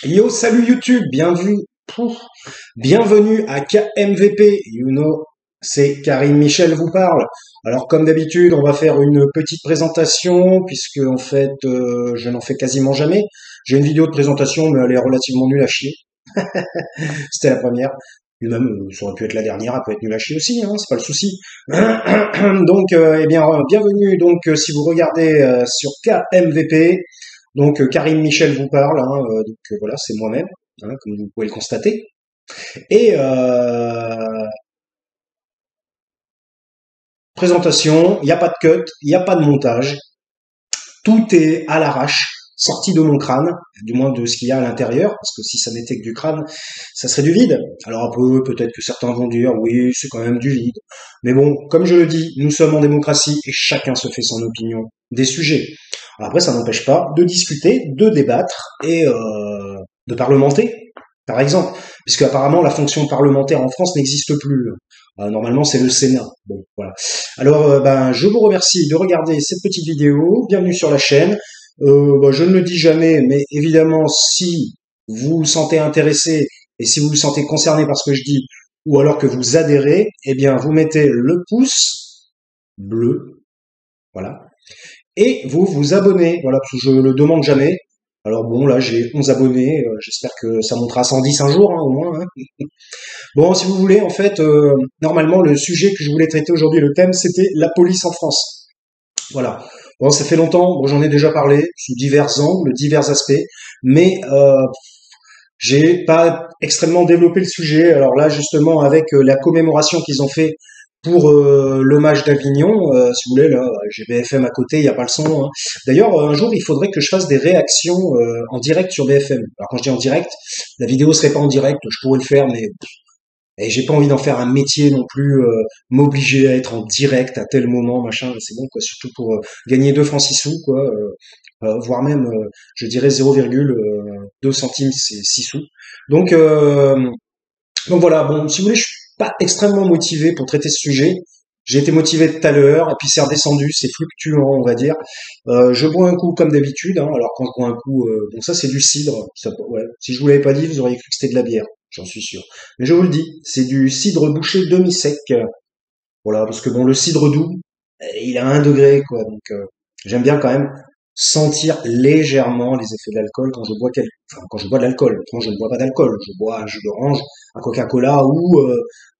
Yo, salut YouTube, bienvenue à KMVP, c'est Karim Michel vous parle. Alors comme d'habitude, on va faire une petite présentation, puisque en fait, je n'en fais quasiment jamais. J'ai une vidéo de présentation, mais elle est relativement nulle à chier. C'était la première. Et même, ça aurait pu être la dernière, elle peut être nulle à chier aussi, hein, c'est pas le souci. Donc, eh bien, bienvenue donc si vous regardez sur KMVP. Donc Karim Michel vous parle, hein, voilà, c'est moi-même, hein, comme vous pouvez le constater. Et présentation, il n'y a pas de cut, il n'y a pas de montage, tout est à l'arrache, sorti de mon crâne, du moins de ce qu'il y a à l'intérieur, parce que si ça n'était que du crâne, ça serait du vide. Alors peut-être que certains vont dire, oui, c'est quand même du vide. Mais bon, comme je le dis, nous sommes en démocratie et chacun se fait son opinion des sujets. Alors après, ça n'empêche pas de discuter, de débattre et de parlementer, par exemple, puisque apparemment la fonction parlementaire en France n'existe plus. Normalement, c'est le Sénat. Bon, voilà. Alors, je vous remercie de regarder cette petite vidéo. Bienvenue sur la chaîne. Je ne le dis jamais, mais évidemment, si vous vous sentez intéressé et si vous vous sentez concerné par ce que je dis, ou alors que vous adhérez, eh bien, vous mettez le pouce bleu, voilà, et vous vous abonnez, voilà, parce que je le demande jamais. Alors bon, là, j'ai 11 abonnés, j'espère que ça montera à 110 un jour, hein, au moins, hein. Bon, si vous voulez, en fait, normalement, le sujet que je voulais traiter aujourd'hui, le thème, c'était la police en France. Voilà. Bon, ça fait longtemps, bon, j'en ai déjà parlé, sous divers angles, divers aspects, mais j'ai pas extrêmement développé le sujet. Alors là, justement, avec la commémoration qu'ils ont fait pour l'hommage d'Avignon, si vous voulez, là, j'ai BFM à côté, il n'y a pas le son, hein. D'ailleurs, un jour, il faudrait que je fasse des réactions en direct sur BFM. Alors quand je dis en direct, la vidéo serait pas en direct, je pourrais le faire, mais et j'ai pas envie d'en faire un métier non plus, m'obliger à être en direct à tel moment, machin, c'est bon quoi, surtout pour gagner 2 francs 6 sous, quoi, voire même, je dirais 0,2 centimes, c'est 6 sous. Donc, euh, donc voilà, bon, si vous voulez, je suis pas extrêmement motivé pour traiter ce sujet. J'ai été motivé tout à l'heure, et puis c'est redescendu, c'est fluctuant, on va dire. Je bois un coup comme d'habitude, hein. Alors quand je bois un coup, bon ça c'est du cidre. Ça, ouais. Si je vous l'avais pas dit, vous auriez cru que c'était de la bière, j'en suis sûr. Mais je vous le dis, c'est du cidre bouché demi-sec. Voilà, parce que bon, le cidre doux, il a 1 degré, quoi. Donc j'aime bien quand même sentir légèrement les effets de l'alcool quand je bois enfin, quand je bois de l'alcool. Autrement, je ne bois pas d'alcool. Je bois un jus d'orange, un Coca-Cola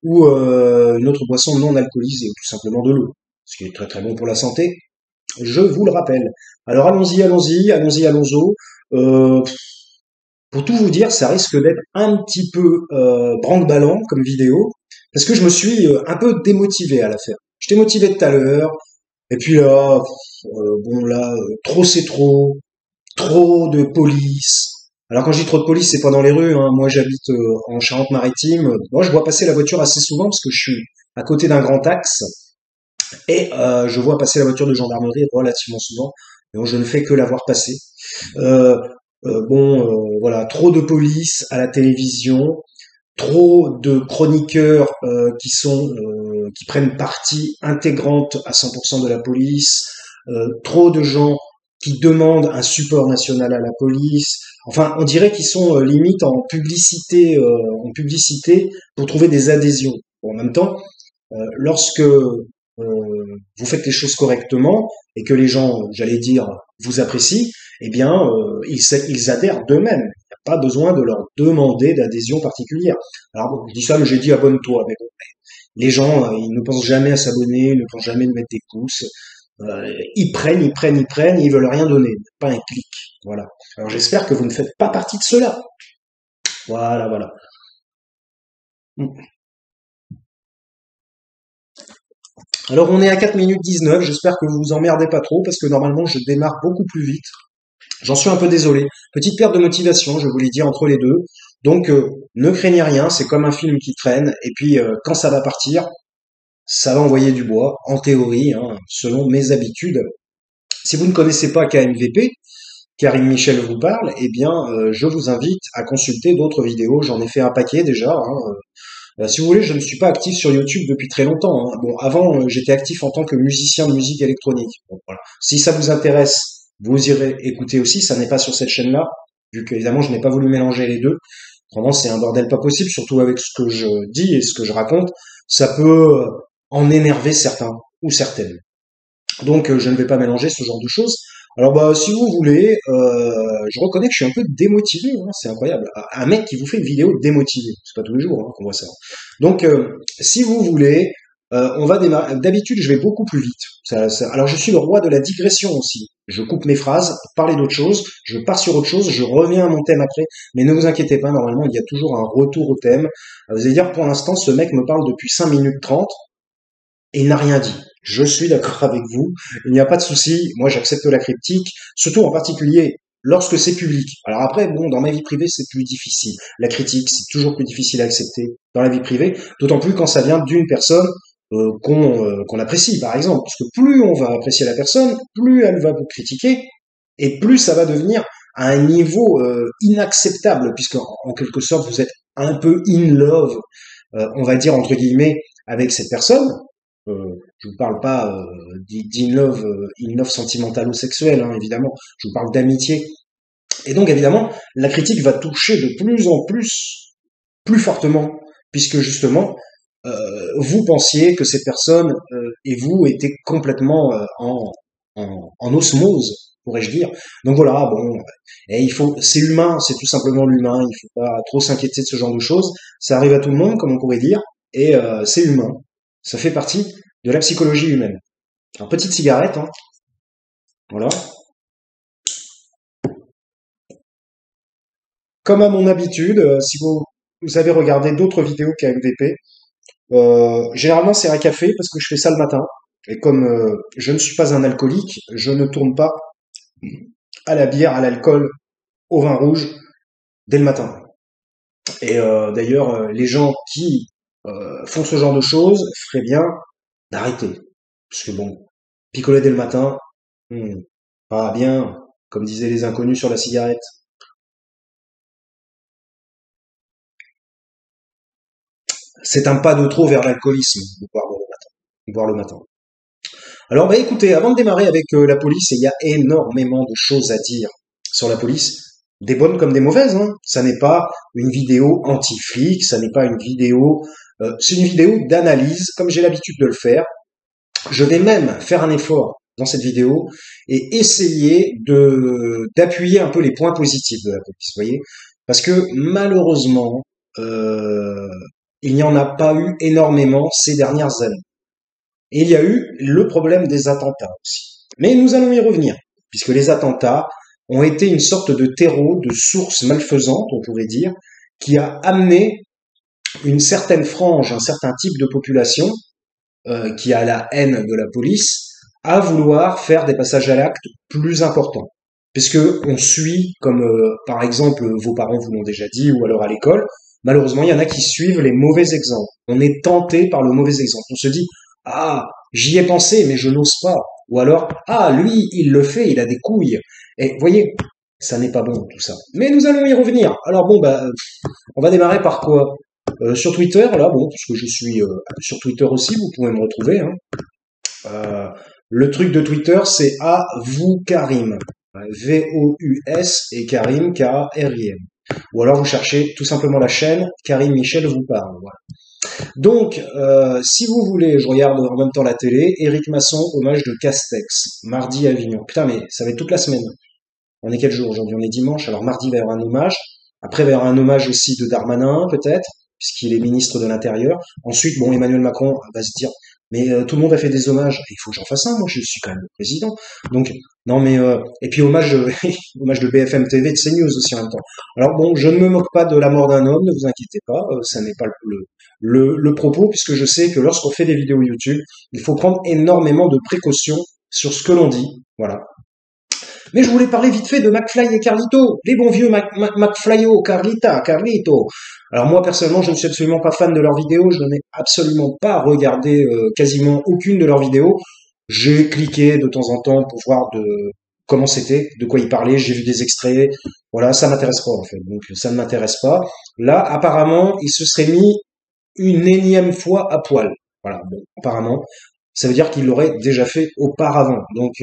ou une autre boisson non alcoolisée, ou tout simplement de l'eau, ce qui est très très bon pour la santé. Je vous le rappelle. Alors allons-y. Euh, pour tout vous dire, ça risque d'être un petit peu branque-ballant comme vidéo, parce que je me suis un peu démotivé à la faire. J'étais motivé tout à l'heure, et puis là, bon là, trop c'est trop, trop de police. Alors quand je dis trop de police, c'est pas dans les rues, hein. Moi j'habite en Charente-Maritime. Moi je vois passer la voiture assez souvent parce que je suis à côté d'un grand axe et je vois passer la voiture de gendarmerie relativement souvent. Donc je ne fais que la voir passer. Euh, voilà, trop de police à la télévision, trop de chroniqueurs qui prennent partie intégrante à 100% de la police, trop de gens qui demandent un support national à la police. Enfin, on dirait qu'ils sont limite en publicité pour trouver des adhésions. Bon, en même temps, lorsque vous faites les choses correctement et que les gens, j'allais dire, vous apprécient, eh bien, ils adhèrent d'eux-mêmes. Il n'y a pas besoin de leur demander d'adhésion particulière. Alors, bon, je dis ça, mais j'ai dit abonne-toi. Mais bon, les gens, ils ne pensent jamais à s'abonner, ils ne pensent jamais de mettre des pouces. Ils prennent, ils veulent rien donner, pas un clic. Voilà. Alors j'espère que vous ne faites pas partie de cela. Voilà. Alors on est à 4 minutes 19, j'espère que vous vous emmerdez pas trop parce que normalement je démarre beaucoup plus vite. J'en suis un peu désolé. Petite perte de motivation, je voulais dire entre les deux. Donc ne craignez rien, c'est comme un film qui traîne et puis quand ça va partir, ça va envoyer du bois, en théorie, hein, selon mes habitudes. Si vous ne connaissez pas KMVP, Karim Michel vous parle, eh bien je vous invite à consulter d'autres vidéos, j'en ai fait un paquet déjà, hein. Si vous voulez, je ne suis pas actif sur YouTube depuis très longtemps, hein. Bon, avant, j'étais actif en tant que musicien de musique électronique. Bon, voilà. Si ça vous intéresse, vous irez écouter aussi. Ça n'est pas sur cette chaîne-là. vu qu'évidemment je n'ai pas voulu mélanger les deux. Vraiment, c'est un bordel pas possible, surtout avec ce que je dis et ce que je raconte. Ça peut en énerver certains ou certaines. Donc, je ne vais pas mélanger ce genre de choses. Alors, bah, si vous voulez, je reconnais que je suis un peu démotivé, hein, c'est incroyable. Un mec qui vous fait une vidéo démotivée, c'est pas tous les jours hein, qu'on voit ça. Donc, si vous voulez, on va démarrer. D'habitude, je vais beaucoup plus vite. Alors, je suis le roi de la digression aussi. Je coupe mes phrases pour parler d'autre chose, je pars sur autre chose, je reviens à mon thème après. Mais ne vous inquiétez pas, normalement, il y a toujours un retour au thème. Vous allez dire, pour l'instant, ce mec me parle depuis 5 minutes 30 et il n'a rien dit. Je suis d'accord avec vous, il n'y a pas de souci, moi j'accepte la critique, surtout en particulier lorsque c'est public. Alors après, bon, dans ma vie privée, c'est plus difficile. La critique, c'est toujours plus difficile à accepter dans la vie privée, d'autant plus quand ça vient d'une personne qu'on apprécie, par exemple. Parce que plus on va apprécier la personne, plus elle va vous critiquer, et plus ça va devenir à un niveau inacceptable, puisque en quelque sorte, vous êtes un peu in love, on va dire entre guillemets, avec cette personne. Je vous parle pas in love sentimentalo-sexuel, hein, évidemment. Je vous parle d'amitié. Et donc, évidemment, la critique va toucher de plus en plus fortement, puisque justement, vous pensiez que cette personne et vous étaient complètement en osmose, pourrais-je dire. Donc voilà, bon, et c'est humain, c'est tout simplement l'humain. Il faut pas trop s'inquiéter de ce genre de choses. Ça arrive à tout le monde, comme on pourrait dire, et c'est humain. Ça fait partie de la psychologie humaine. Alors, petite cigarette, hein. Voilà. Comme à mon habitude, si vous avez regardé d'autres vidéos KMVP, généralement c'est un café parce que je fais ça le matin. Et comme je ne suis pas un alcoolique, je ne tourne pas à la bière, à l'alcool, au vin rouge dès le matin. Et d'ailleurs, les gens qui font ce genre de choses feraient bien d'arrêter. Parce que bon, picoler dès le matin, pas bien, comme disaient les inconnus sur la cigarette. C'est un pas de trop vers l'alcoolisme, boire le matin. Alors, bah écoutez, avant de démarrer avec la police, et il y a énormément de choses à dire sur la police, des bonnes comme des mauvaises. Hein. Ça n'est pas une vidéo anti-flic, ça n'est pas une vidéo, c'est une vidéo d'analyse, comme j'ai l'habitude de le faire. Je vais même faire un effort dans cette vidéo et essayer d'appuyer un peu les points positifs de la police, vous voyez, parce que malheureusement, il n'y en a pas eu énormément ces dernières années. Et il y a eu le problème des attentats aussi. Mais nous allons y revenir, puisque les attentats ont été une sorte de terreau, de source malfaisante, on pourrait dire, qui a amené une certaine frange, un certain type de population qui a la haine de la police, à vouloir faire des passages à l'acte plus importants. Puisque on suit, comme par exemple vos parents vous l'ont déjà dit, ou alors à l'école, malheureusement il y en a qui suivent les mauvais exemples. On est tenté par le mauvais exemple. On se dit, ah, j'y ai pensé, mais je n'ose pas. Ou alors, ah, lui, il le fait, il a des couilles. Et voyez, ça n'est pas bon tout ça. Mais nous allons y revenir. Alors bon, bah, on va démarrer par quoi sur Twitter, là, bon, parce que je suis sur Twitter aussi, vous pouvez me retrouver. Hein. Le truc de Twitter, c'est à vous Karim, V-O-U-S et Karim, K-A-R-I-M. Ou alors vous cherchez tout simplement la chaîne Karim Michel vous parle. Voilà. Donc, si vous voulez, je regarde en même temps la télé, Éric Masson, hommage de Castex, mardi à Avignon. Putain, mais ça va être toute la semaine. On est quel jour aujourd'hui? On est dimanche, alors mardi il va y avoir un hommage. Après, il va y avoir un hommage aussi de Darmanin, peut-être, puisqu'il est ministre de l'Intérieur. Ensuite, bon, Emmanuel Macron va se dire, mais tout le monde a fait des hommages, il faut que j'en fasse un, moi je suis quand même le président. Donc, non mais, et puis hommage, hommage de BFM TV, de CNews aussi en même temps. Alors bon, je ne me moque pas de la mort d'un homme, ne vous inquiétez pas, ça n'est pas le propos, puisque je sais que lorsqu'on fait des vidéos YouTube, il faut prendre énormément de précautions sur ce que l'on dit, voilà. Mais je voulais parler vite fait de McFly et Carlito, les bons vieux McFlyo, Carlito. Alors moi personnellement, je ne suis absolument pas fan de leurs vidéos, je n'ai absolument pas regardé quasiment aucune de leurs vidéos. J'ai cliqué de temps en temps pour voir comment c'était, de quoi ils parlaient, j'ai vu des extraits. Voilà, ça m'intéresse pas en fait, donc ça ne m'intéresse pas. Là, apparemment, ils se seraient mis une énième fois à poil. Voilà, bon, apparemment, ça veut dire qu'ils l'auraient déjà fait auparavant. Donc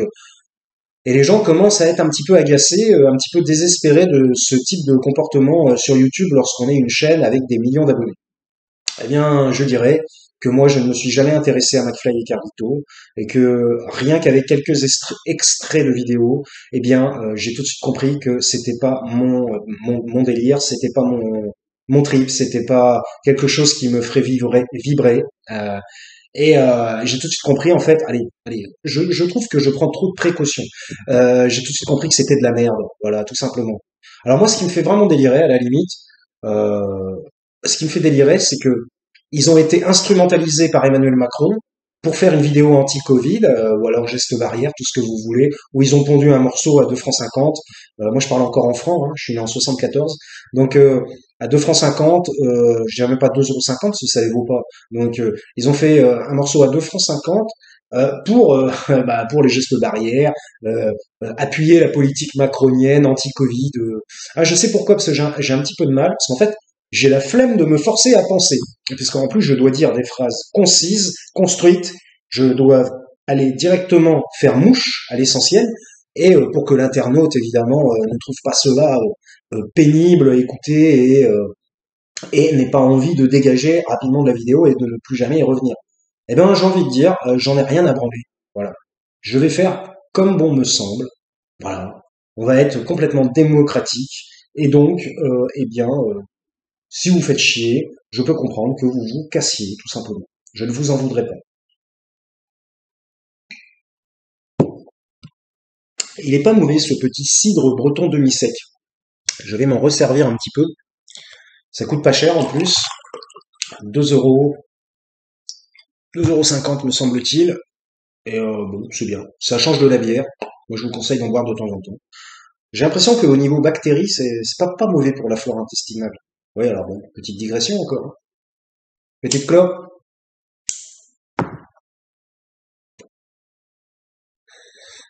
Et les gens commencent à être un petit peu agacés, un petit peu désespérés de ce type de comportement sur YouTube lorsqu'on est une chaîne avec des millions d'abonnés. Eh bien, je dirais que moi, je ne me suis jamais intéressé à McFly et Carlito et que rien qu'avec quelques extraits de vidéos, eh bien, j'ai tout de suite compris que c'était pas mon délire, c'était pas mon trip, c'était pas quelque chose qui me ferait vibrer. Euh, j'ai tout de suite compris, en fait, allez, je trouve que je prends trop de précautions. J'ai tout de suite compris que c'était de la merde, voilà, tout simplement. Alors moi, ce qui me fait vraiment délirer, à la limite, euh, ce qui me fait délirer, c'est que ils ont été instrumentalisés par Emmanuel Macron pour faire une vidéo anti-Covid, ou alors geste barrière, tout ce que vous voulez, où ils ont pondu un morceau à 2 francs 50. Moi, je parle encore en francs, hein, je suis né en 74. Donc, à 2 francs 50, je dirais même pas 2,50 €, parce que ça les vaut pas. Donc, ils ont fait un morceau à 2 francs 50 pour, pour les gestes barrières, appuyer la politique macronienne anti-Covid. Ah, je sais pourquoi, parce que j'ai un petit peu de mal, parce qu'en fait, j'ai la flemme de me forcer à penser. Puisqu'en plus, je dois dire des phrases concises, construites, je dois aller directement faire mouche à l'essentiel, et pour que l'internaute, évidemment, ne trouve pas cela pénible à écouter et n'ait pas envie de dégager rapidement de la vidéo et de ne plus jamais y revenir. Eh ben, j'ai envie de dire, j'en ai rien à branler. Voilà. Je vais faire comme bon me semble. Voilà. On va être complètement démocratique. Et donc, eh bien, si vous faites chier, je peux comprendre que vous vous cassiez, tout simplement. Je ne vous en voudrais pas. Il est pas mauvais ce petit cidre breton demi-sec. Je vais m'en resservir un petit peu. Ça coûte pas cher en plus. 2 euros, 2,50 € me semble-t-il. Et bon, c'est bien. Ça change de la bière. Moi, je vous conseille d'en boire de temps en temps. J'ai l'impression qu'au niveau bactéries, c'est pas mauvais pour la flore intestinale. Oui, alors bon, petite digression encore, hein. Petite clope.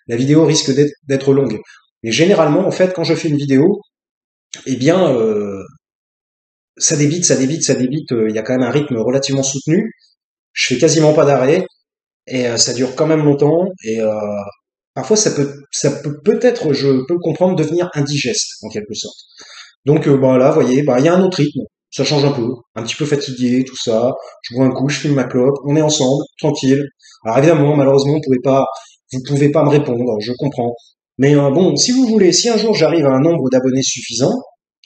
La vidéo risque d'être longue. Mais généralement, en fait, quand je fais une vidéo, eh bien, ça débite, ça débite, ça débite. Il y a quand même un rythme relativement soutenu. Je fais quasiment pas d'arrêt et ça dure quand même longtemps. Et parfois, ça peut peut-être, je peux le comprendre, devenir indigeste en quelque sorte. Donc, bah là, vous voyez, bah il y a un autre rythme. Ça change un petit peu fatigué, tout ça. Je bois un coup, je fume ma clope, on est ensemble, tranquille. Alors évidemment, malheureusement, vous pouvez pas me répondre, je comprends. Mais bon, si vous voulez, si un jour j'arrive à un nombre d'abonnés suffisant,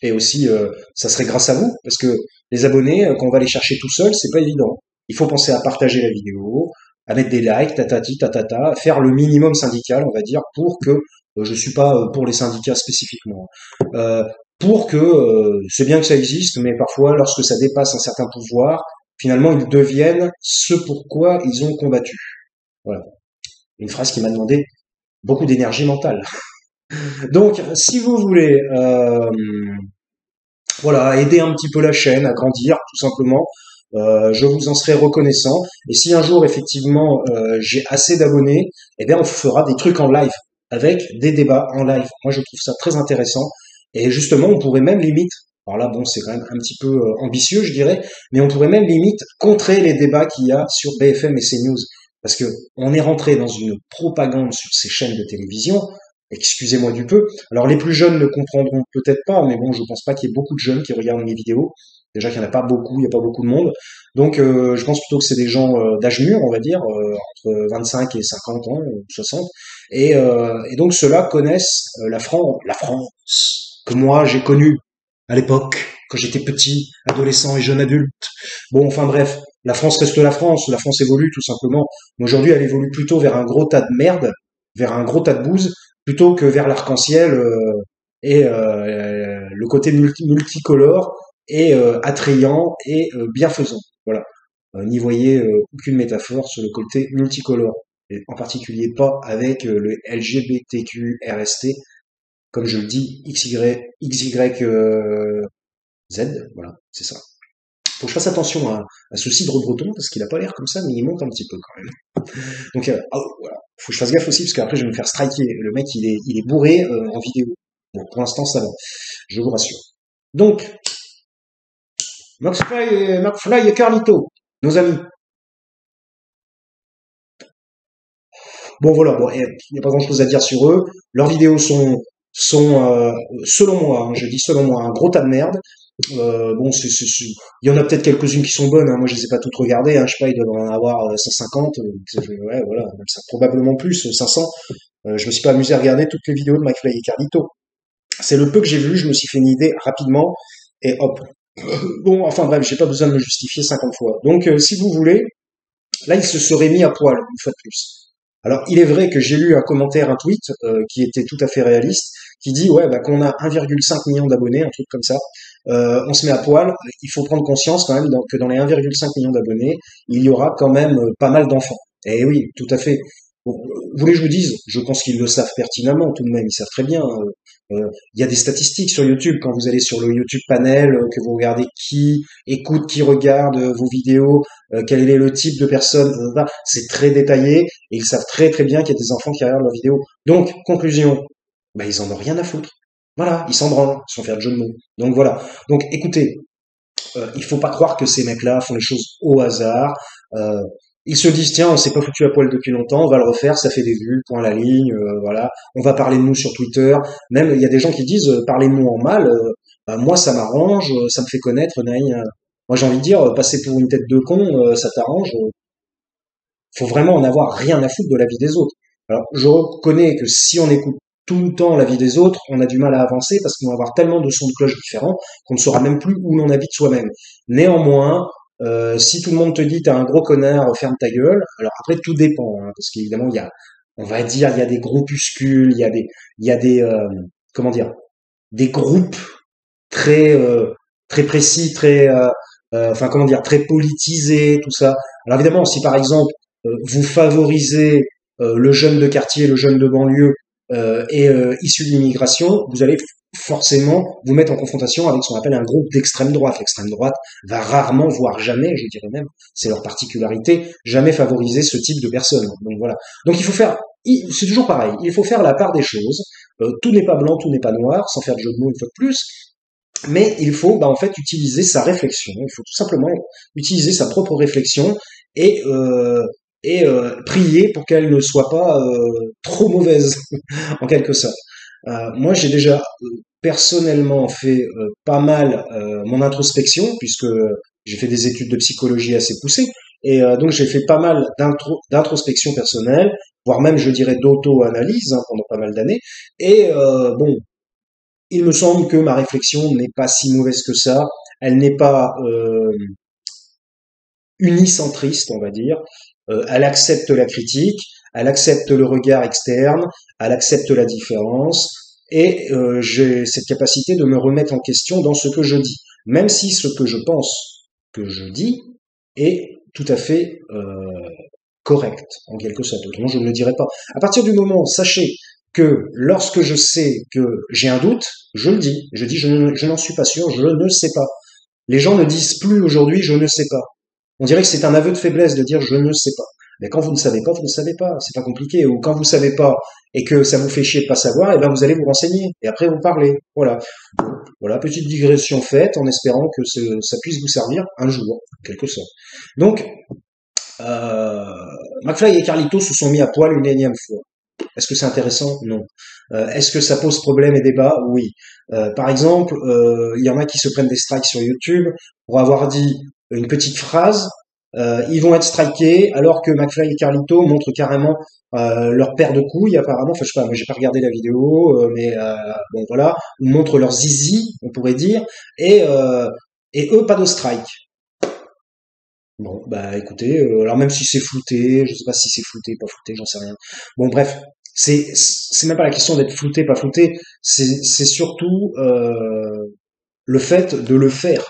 et aussi ça serait grâce à vous, parce que les abonnés, quand on va les chercher tout seul, c'est pas évident. Il faut penser à partager la vidéo, à mettre des likes, tatati, tatata, faire le minimum syndical, on va dire, pour que je suis pas pour les syndicats spécifiquement. Euh, pour que c'est bien que ça existe, mais parfois, lorsque ça dépasse un certain pouvoir, finalement, ils deviennent ce pourquoi ils ont combattu. Voilà. Une phrase qui m'a demandé beaucoup d'énergie mentale. Donc, si vous voulez, voilà, aider un petit peu la chaîne à grandir, tout simplement, je vous en serai reconnaissant. Et si un jour, effectivement, j'ai assez d'abonnés, eh bien, on fera des trucs en live, avec des débats en live. Moi, je trouve ça très intéressant. Et justement, on pourrait même limite, alors là, bon, c'est quand même un petit peu ambitieux, je dirais, mais on pourrait même limite contrer les débats qu'il y a sur BFM et CNews. Parce que on est rentré dans une propagande sur ces chaînes de télévision, excusez-moi du peu. Alors les plus jeunes ne comprendront peut-être pas, mais bon, je pense pas qu'il y ait beaucoup de jeunes qui regardent mes vidéos. Déjà qu'il n'y en a pas beaucoup, il n'y a pas beaucoup de monde. Donc je pense plutôt que c'est des gens d'âge mûr, on va dire, entre 25 et 50 ans, 60. Et donc ceux-là connaissent la France que moi j'ai connue à l'époque, quand j'étais petit, adolescent et jeune adulte. Bon, enfin bref, la France reste la France évolue tout simplement. Mais aujourd'hui, elle évolue plutôt vers un gros tas de merde, vers un gros tas de bouse, plutôt que vers l'arc-en-ciel et le côté multicolore et attrayant et bienfaisant. Voilà. N'y voyez aucune métaphore sur le côté multicolore, et en particulier pas avec le LGBTQ RST, comme je le dis, XY Z, voilà, c'est ça. Faut que je fasse attention à ce cidre breton, parce qu'il a pas l'air comme ça, mais il monte un petit peu quand même. Donc, voilà. Faut que je fasse gaffe aussi, parce qu'après je vais me faire striker. Le mec, il est bourré en vidéo. Bon, pour l'instant, ça va. Je vous rassure. Donc, McFly et Carlito, nos amis. Bon voilà, bon, il n'y a pas grand-chose à dire sur eux. Leurs vidéos sont selon moi, hein, je dis selon moi, un gros tas de merde. Bon, il y en a peut-être quelques-unes qui sont bonnes, hein. Moi, je les ai pas toutes regardées, hein. Je sais pas, ils doivent en avoir 150. Ouais, voilà, même ça, probablement plus, 500. Je me suis pas amusé à regarder toutes les vidéos de McFly et Carlito. C'est le peu que j'ai vu, je me suis fait une idée rapidement, et hop. Bon, enfin bref, j'ai pas besoin de me justifier 50 fois. Donc, si vous voulez, là, il se serait mis à poil, une fois de plus. Alors, il est vrai que j'ai lu un commentaire, un tweet, qui était tout à fait réaliste, qui dit, ouais, bah, qu'on a 1,5 million d'abonnés, un truc comme ça, on se met à poil. Il faut prendre conscience quand même que dans les 1,5 million d'abonnés, il y aura quand même pas mal d'enfants. Et oui, tout à fait. Bon, vous voulez que je vous dise, je pense qu'ils le savent pertinemment tout de même, ils savent très bien. Il y a des statistiques sur YouTube, quand vous allez sur le YouTube panel, que vous regardez qui écoute, qui regarde vos vidéos, quel est le type de personne, c'est très détaillé, et ils savent très très bien qu'il y a des enfants qui regardent leurs vidéos. Donc, conclusion, bah, ils en ont rien à foutre. Voilà, ils s'en branlent, sans faire de jeu de mots. Donc voilà. Donc écoutez, il faut pas croire que ces mecs-là font les choses au hasard. Euh, Ils se disent tiens, on s'est pas foutu à poil depuis longtemps, on va le refaire, ça fait des vues, point à la ligne, voilà. On va parler de nous sur Twitter. Même il y a des gens qui disent parlez de nous en mal. Bah, moi ça m'arrange, ça me fait connaître. Moi j'ai envie de dire passer pour une tête de con, ça t'arrange. Faut vraiment en avoir rien à foutre de la vie des autres. Alors je reconnais que si on écoute tout le temps la vie des autres, on a du mal à avancer parce qu'on va avoir tellement de sons de cloche différents qu'on ne saura même plus où l'on habite soi-même. Néanmoins, si tout le monde te dit t'es un gros connard, ferme ta gueule. Alors après tout dépend, hein, parce qu'évidemment il y a, on va dire, il y a des groupuscules, il y a des, comment dire, des groupes très, très précis, très, enfin comment dire, très politisés, tout ça. Alors évidemment, si par exemple vous favorisez le jeune de quartier, le jeune de banlieue issu de l'immigration, vous allez forcément vous mettre en confrontation avec ce qu'on appelle un groupe d'extrême droite. L'extrême droite va rarement, voire jamais, je dirais même, c'est leur particularité, jamais favoriser ce type de personnes. Donc voilà. Donc il faut faire, c'est toujours pareil, il faut faire la part des choses. Tout n'est pas blanc, tout n'est pas noir, sans faire de jeu de mots une fois de plus. Mais il faut en fait utiliser sa réflexion. Il faut tout simplement utiliser sa propre réflexion et prier pour qu'elle ne soit pas trop mauvaise en quelque sorte. Moi, j'ai déjà personnellement fait pas mal mon introspection puisque j'ai fait des études de psychologie assez poussées et donc j'ai fait pas mal d'introspection personnelle, voire même je dirais d'auto-analyse pendant pas mal d'années. Et bon, il me semble que ma réflexion n'est pas si mauvaise que ça. Elle n'est pas unicentriste, on va dire. Elle accepte la critique, elle accepte le regard externe, elle accepte la différence, et j'ai cette capacité de me remettre en question dans ce que je dis, même si ce que je pense que je dis est tout à fait correct, en quelque sorte. Autrement, je ne le dirais pas. À partir du moment, sachez que lorsque je sais que j'ai un doute, je le dis. Je dis je n'en suis pas sûr, je ne sais pas. Les gens ne disent plus aujourd'hui je ne sais pas. On dirait que c'est un aveu de faiblesse de dire je ne sais pas. Mais quand vous ne savez pas, vous ne savez pas. C'est pas compliqué. Ou quand vous savez pas et que ça vous fait chier de pas savoir, et ben vous allez vous renseigner et après vous parlez. Voilà. Voilà, petite digression faite en espérant que ça puisse vous servir un jour, en quelque sorte. Donc, euh, McFly et Carlito se sont mis à poil une énième fois. Est-ce que c'est intéressant? Non. Est-ce que ça pose problème et débat? Oui. Par exemple, il y en a qui se prennent des strikes sur YouTube pour avoir dit une petite phrase. Ils vont être strikés alors que McFly et Carlito montrent carrément leur paire de couilles apparemment. Enfin, je sais pas, moi j'ai pas regardé la vidéo, mais bon voilà, ils montrent leur zizi, on pourrait dire, et et eux pas de strike. Bon, bah écoutez, alors même si c'est flouté, je sais pas si c'est flouté, pas flouté, j'en sais rien. Bon, bref, c'est même pas la question d'être flouté, pas flouté, c'est surtout le fait de le faire.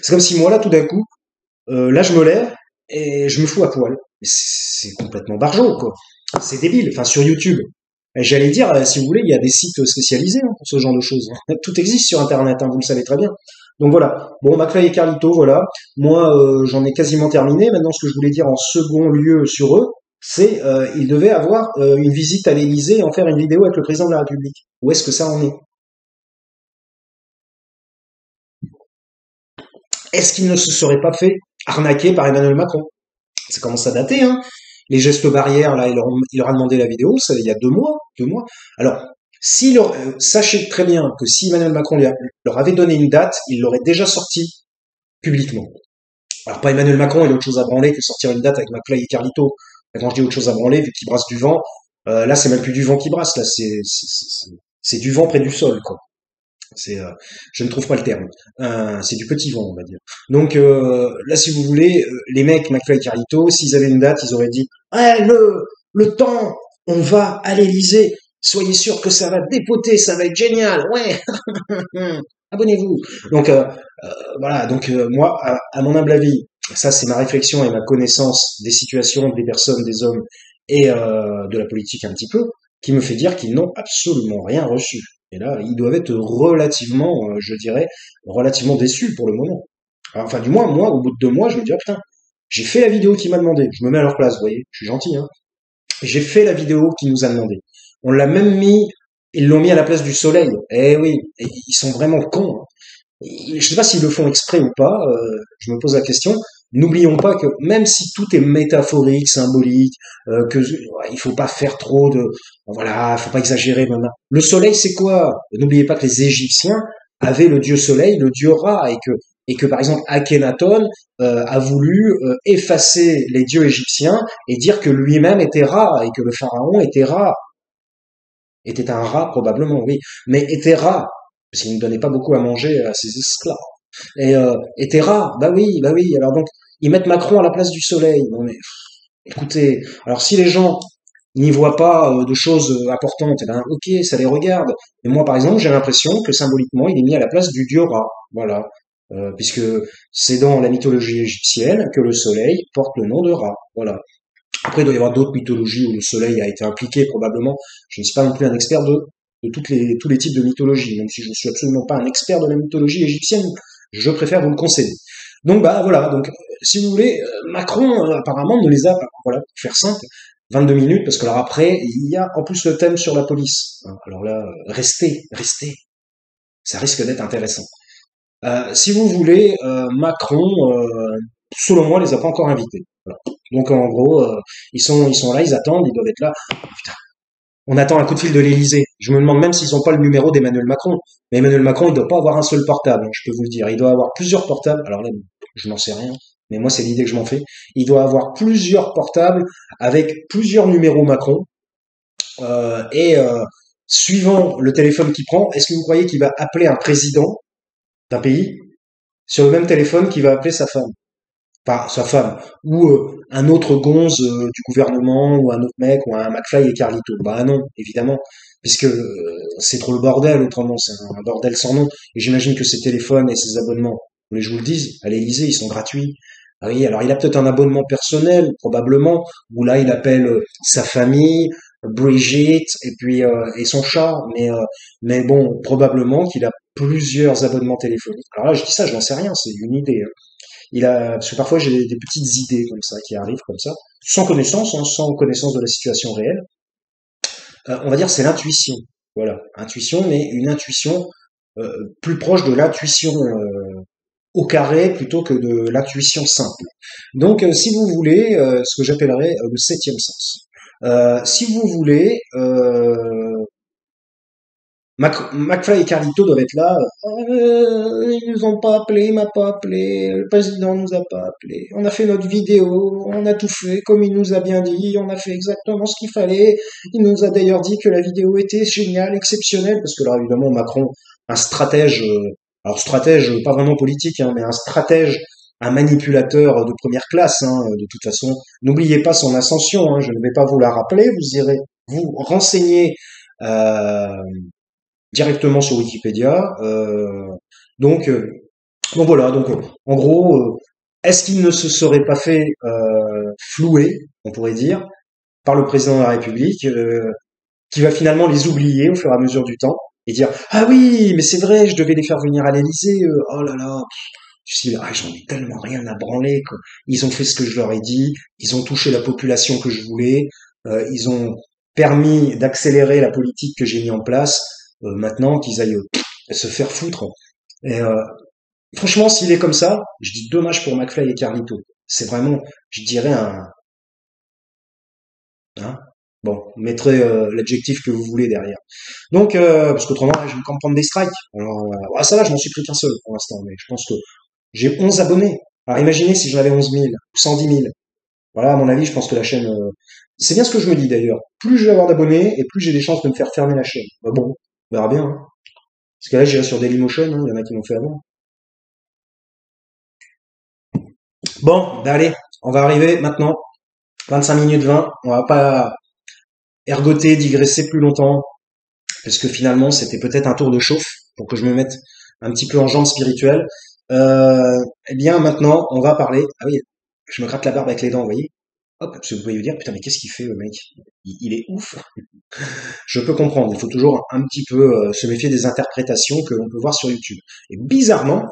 C'est comme si moi là, tout d'un coup, là je me lève et je me fous à poil. Mais c'est complètement barjot, quoi. C'est débile. Enfin, sur YouTube. Et j'allais dire, si vous voulez, il y a des sites spécialisés pour ce genre de choses. Tout existe sur Internet, vous le savez très bien. Donc voilà. Bon, McFly et Carlito, voilà. Moi, j'en ai quasiment terminé. Maintenant, ce que je voulais dire en second lieu sur eux, c'est ils devaient avoir une visite à l'Élysée et en faire une vidéo avec le président de la République. Où est-ce que ça en est? Est-ce qu'ils ne se seraient pas fait arnaquer par Emmanuel Macron? Ça commence à dater, hein. les gestes barrières, là, il leur a demandé la vidéo, ça, il y a 2 mois, 2 mois. Alors, sachez très bien que si Emmanuel Macron leur avait donné une date, il l'aurait déjà sorti publiquement. Alors, pas Emmanuel Macron, il a autre chose à branler que sortir une date avec McFly et Carlito. Quand je dis autre chose à branler, vu qu'il brasse du vent, là, c'est même plus du vent qui brasse, là, c'est du vent près du sol, quoi. C'est, je ne trouve pas le terme. C'est du petit vent, on va dire. Donc là, si vous voulez, les mecs, McFly et Carlito, s'ils avaient une date, ils auraient dit, ouais, le temps, on va à l'Élysée. Soyez sûr que ça va dépoter, ça va être génial. Ouais, abonnez-vous. Donc voilà. Donc moi, à mon humble avis, ça c'est ma réflexion et ma connaissance des situations, des personnes, des hommes et de la politique un petit peu, qui me fait dire qu'ils n'ont absolument rien reçu. Et là, ils doivent être relativement, je dirais, relativement déçus pour le moment. Alors, enfin, du moins, moi, au bout de 2 mois, je me dis, ah putain, j'ai fait la vidéo qui m'a demandé. Je me mets à leur place, vous voyez, je suis gentil, hein. J'ai fait la vidéo qui nous a demandé. On l'a même mis, ils l'ont mis à la place du soleil. Eh oui, et ils sont vraiment cons, hein. Je sais pas s'ils le font exprès ou pas, je me pose la question. N'oublions pas que même si tout est métaphorique, symbolique, que ouais, il faut pas faire trop de, voilà, faut pas exagérer. Maintenant. Le soleil, c'est quoi? N'oubliez pas que les Égyptiens avaient le dieu soleil, le dieu Ra, et que par exemple Akhenaton a voulu effacer les dieux égyptiens et dire que lui-même était Ra et que le pharaon était Ra. Était un rat probablement, oui, mais était rat, parce qu'il ne donnait pas beaucoup à manger à ses esclaves. Et était rat, bah oui. Alors donc ils mettent Macron à la place du soleil. Non mais écoutez, alors si les gens n'y voient pas de choses importantes, eh ben ok, ça les regarde. Mais moi par exemple, j'ai l'impression que symboliquement, il est mis à la place du dieu rat, voilà. Puisque c'est dans la mythologie égyptienne que le soleil porte le nom de Ra, voilà. Après, il doit y avoir d'autres mythologies où le soleil a été impliqué, probablement. Je ne suis pas non plus un expert de tous les types de mythologie, même si je ne suis absolument pas un expert de la mythologie égyptienne, je préfère vous le concéder. Donc, bah, voilà. Donc, si vous voulez, Macron, apparemment, ne les a pas. Voilà, pour faire simple, 22 minutes, parce que alors après, il y a en plus le thème sur la police. Alors là, restez. Ça risque d'être intéressant. Si vous voulez, Macron, selon moi, les a pas encore invités. Voilà. Donc en gros, ils sont là, ils attendent, ils doivent être là. Oh, putain, on attend un coup de fil de l'Élysée. Je me demande même s'ils n'ont pas le numéro d'Emmanuel Macron. Mais Emmanuel Macron, il doit pas avoir un seul portable, hein, je peux vous le dire. Il doit avoir plusieurs portables. Alors là, je n'en sais rien, mais moi c'est l'idée que je m'en fais. Il doit avoir plusieurs portables avec plusieurs numéros Macron. Et suivant le téléphone qu'il prend, est-ce que vous croyez qu'il va appeler un président d'un pays sur le même téléphone qu'il va appeler sa femme? Pas sa femme, ou un autre gonze du gouvernement, ou un autre mec, ou un McFly et Carlito. Bah non, évidemment, puisque c'est trop le bordel, autrement, c'est un bordel sans nom. Et j'imagine que ses téléphones et ses abonnements, vous voulez que je vous le dise, à l'Élysée, ils sont gratuits. Ah oui, alors il a peut-être un abonnement personnel, probablement, où là il appelle sa famille, Brigitte, et puis et son chat, mais bon, probablement qu'il a plusieurs abonnements téléphoniques. Alors là, je dis ça, je n'en sais rien, c'est une idée, hein. Parce que parfois j'ai des petites idées comme ça qui arrivent comme ça, sans connaissance, hein, sans connaissance de la situation réelle. On va dire c'est l'intuition, voilà, intuition, mais une intuition euh, plus proche de l'intuition au carré plutôt que de l'intuition simple. Donc, si vous voulez, ce que j'appellerais le septième sens. Si vous voulez, McFly et Carlito doivent être là. Ils nous ont pas appelé, il m'a pas appelé, le président nous a pas appelé. On a fait notre vidéo, on a tout fait comme il nous a bien dit, on a fait exactement ce qu'il fallait. Il nous a d'ailleurs dit que la vidéo était géniale, exceptionnelle, parce que là évidemment Macron, un stratège, alors stratège pas vraiment politique, hein, mais un stratège, un manipulateur de première classe, hein, de toute façon. N'oubliez pas son ascension, hein, je ne vais pas vous la rappeler, vous irez vous renseigner. Euh, directement sur Wikipédia. Donc, euh, donc voilà. Donc en gros, est-ce qu'il ne se serait pas fait flouer, on pourrait dire, par le président de la République, qui va finalement les oublier au fur et à mesure du temps et dire ah oui, mais c'est vrai, je devais les faire venir à l'Élysée. Oh là là. Je suis là, ah, j'en ai tellement rien à branler, quoi. Ils ont fait ce que je leur ai dit, ils ont touché la population que je voulais, ils ont permis d'accélérer la politique que j'ai mis en place. Maintenant qu'ils aillent se faire foutre. Et franchement, s'il est comme ça, je dis dommage pour McFly et Carlito. C'est vraiment, je dirais Hein. Bon, vous mettrez l'adjectif que vous voulez derrière. Donc, parce qu'autrement, je vais quand même prendre des strikes. Alors, ouais, ça va, je m'en suis pris qu'un seul pour l'instant, mais je pense que j'ai 11 abonnés. Alors imaginez si j'en avais 11 000 ou 110 000. Voilà, à mon avis, je pense que la chaîne... C'est bien ce que je me dis d'ailleurs. Plus je vais avoir d'abonnés et plus j'ai des chances de me faire fermer la chaîne. Bah bon, on verra bien. Hein. Parce que là, j'irai sur Dailymotion, hein, il y en a qui l'ont fait avant. Bon, bah allez, on va arriver maintenant. 25 minutes 20. On va pas ergoter, digresser plus longtemps. Parce que finalement, c'était peut-être un tour de chauffe pour que je me mette un petit peu en jambes spirituelles. Eh bien, maintenant, on va parler... Ah oui, je me gratte la barbe avec les dents, vous voyez. Hop, parce que vous pouvez vous dire, putain, mais qu'est-ce qu'il fait, le mec? Il est ouf. Je peux comprendre. Il faut toujours un petit peu se méfier des interprétations que l'on peut voir sur YouTube. Et bizarrement,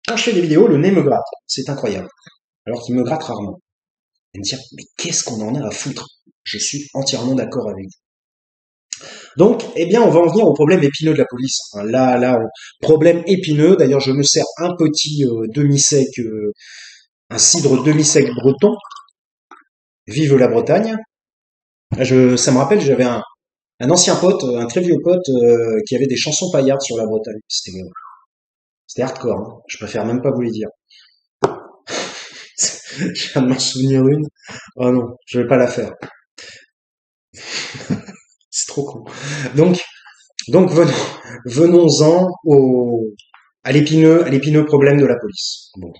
quand je fais des vidéos, le nez me gratte. C'est incroyable. Alors qu'il me gratte rarement. Et me dire, mais qu'est-ce qu'on en a à foutre? Je suis entièrement d'accord avec vous. Donc, eh bien, on va en venir au problème épineux de la police. Hein, problème épineux. D'ailleurs, je me sers un petit demi-sec, un cidre demi-sec breton. Vive la Bretagne. Ça me rappelle, j'avais un ancien pote, un très vieux pote, qui avait des chansons paillardes sur la Bretagne. C'était hardcore. Hein. Je préfère même pas vous les dire. Je viens de m'en souvenir une. Oh non, je vais pas la faire. C'est trop con. Donc, donc venons-en à l'épineux problème de la police. Bon,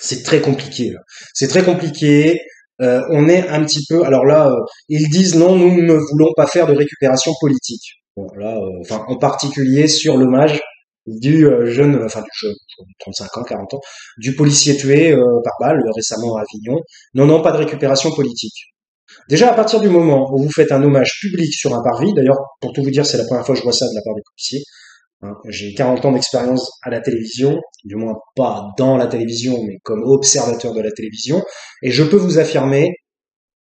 c'est très compliqué. Là. C'est très compliqué. On est un petit peu. Alors là, ils disent non, nous ne voulons pas faire de récupération politique. Bon, là, enfin, en particulier sur l'hommage du jeune, enfin du jeune, 35 ans, 40 ans, du policier tué par balle récemment à Avignon. Non, non, pas de récupération politique. Déjà, à partir du moment où vous faites un hommage public sur un parvis, d'ailleurs, pour tout vous dire, c'est la première fois que je vois ça de la part des policiers. Hein, j'ai 40 ans d'expérience à la télévision, du moins pas dans la télévision, mais comme observateur de la télévision, et je peux vous affirmer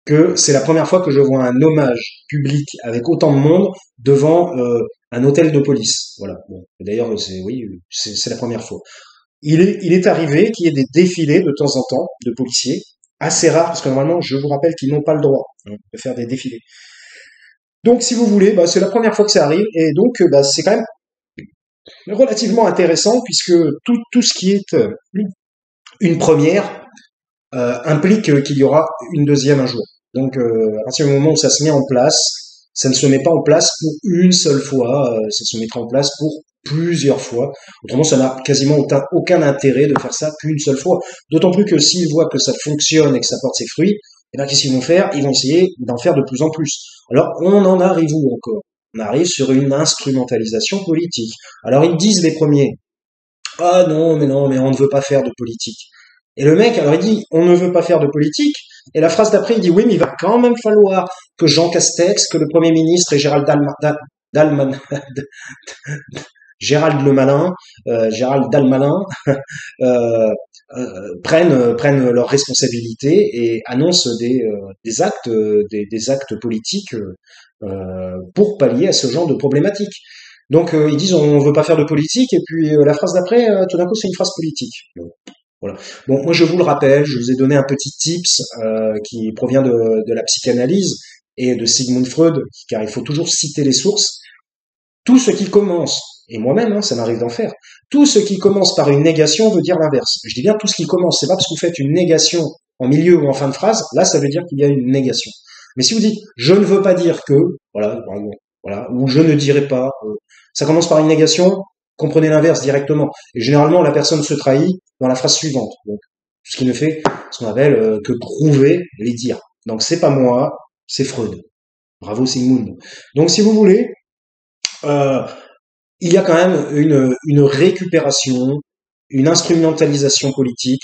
que c'est la première fois que je vois un hommage public avec autant de monde devant un hôtel de police. Voilà. Bon. D'ailleurs, c'est la première fois. Il est arrivé qu'il y ait des défilés de temps en temps de policiers, assez rares, parce que normalement, je vous rappelle qu'ils n'ont pas le droit de faire des défilés. Donc, si vous voulez, bah, c'est la première fois que ça arrive, et donc bah, c'est quand même relativement intéressant, puisque tout ce qui est une première implique qu'il y aura une deuxième un jour. Donc, à partir du moment où ça se met en place, ça ne se met pas en place pour une seule fois, ça se mettra en place pour plusieurs fois. Autrement, ça n'a quasiment aucun intérêt de faire ça qu'une seule fois. D'autant plus que s'ils voient que ça fonctionne et que ça porte ses fruits, eh bien, qu'est-ce qu'ils vont faire? Ils vont essayer d'en faire de plus en plus. Alors, on en arrive où encore? On arrive sur une instrumentalisation politique. Alors, ils disent les premiers, ah non, mais on ne veut pas faire de politique. Et le mec, alors il dit, on ne veut pas faire de politique. Et la phrase d'après, il dit, oui, mais il va quand même falloir que Jean Castex, que le Premier ministre et Gérald le Malin, Gérald Darmanin, euh, prennent leurs responsabilités et annoncent des actes, des actes politiques pour pallier à ce genre de problématique. Donc ils disent on veut pas faire de politique et puis la phrase d'après tout d'un coup c'est une phrase politique. Donc, voilà. Bon, moi je vous le rappelle, je vous ai donné un petit tips qui provient de la psychanalyse et de Sigmund Freud, car il faut toujours citer les sources. Tout ce qui commence, et moi-même, hein, ça m'arrive d'en faire, tout ce qui commence par une négation veut dire l'inverse. Je dis bien tout ce qui commence, c'est pas parce que vous faites une négation en milieu ou en fin de phrase, là ça veut dire qu'il y a une négation. Mais si vous dites je ne veux pas dire que, voilà, ou je ne dirai pas, ça commence par une négation, comprenez l'inverse directement. Et généralement la personne se trahit dans la phrase suivante. Donc, ce qui ne fait ce qu'on appelle que prouver les dires. Donc c'est pas moi, c'est Freud. Bravo Sigmund. Donc si vous voulez, euh, il y a quand même une récupération, une instrumentalisation politique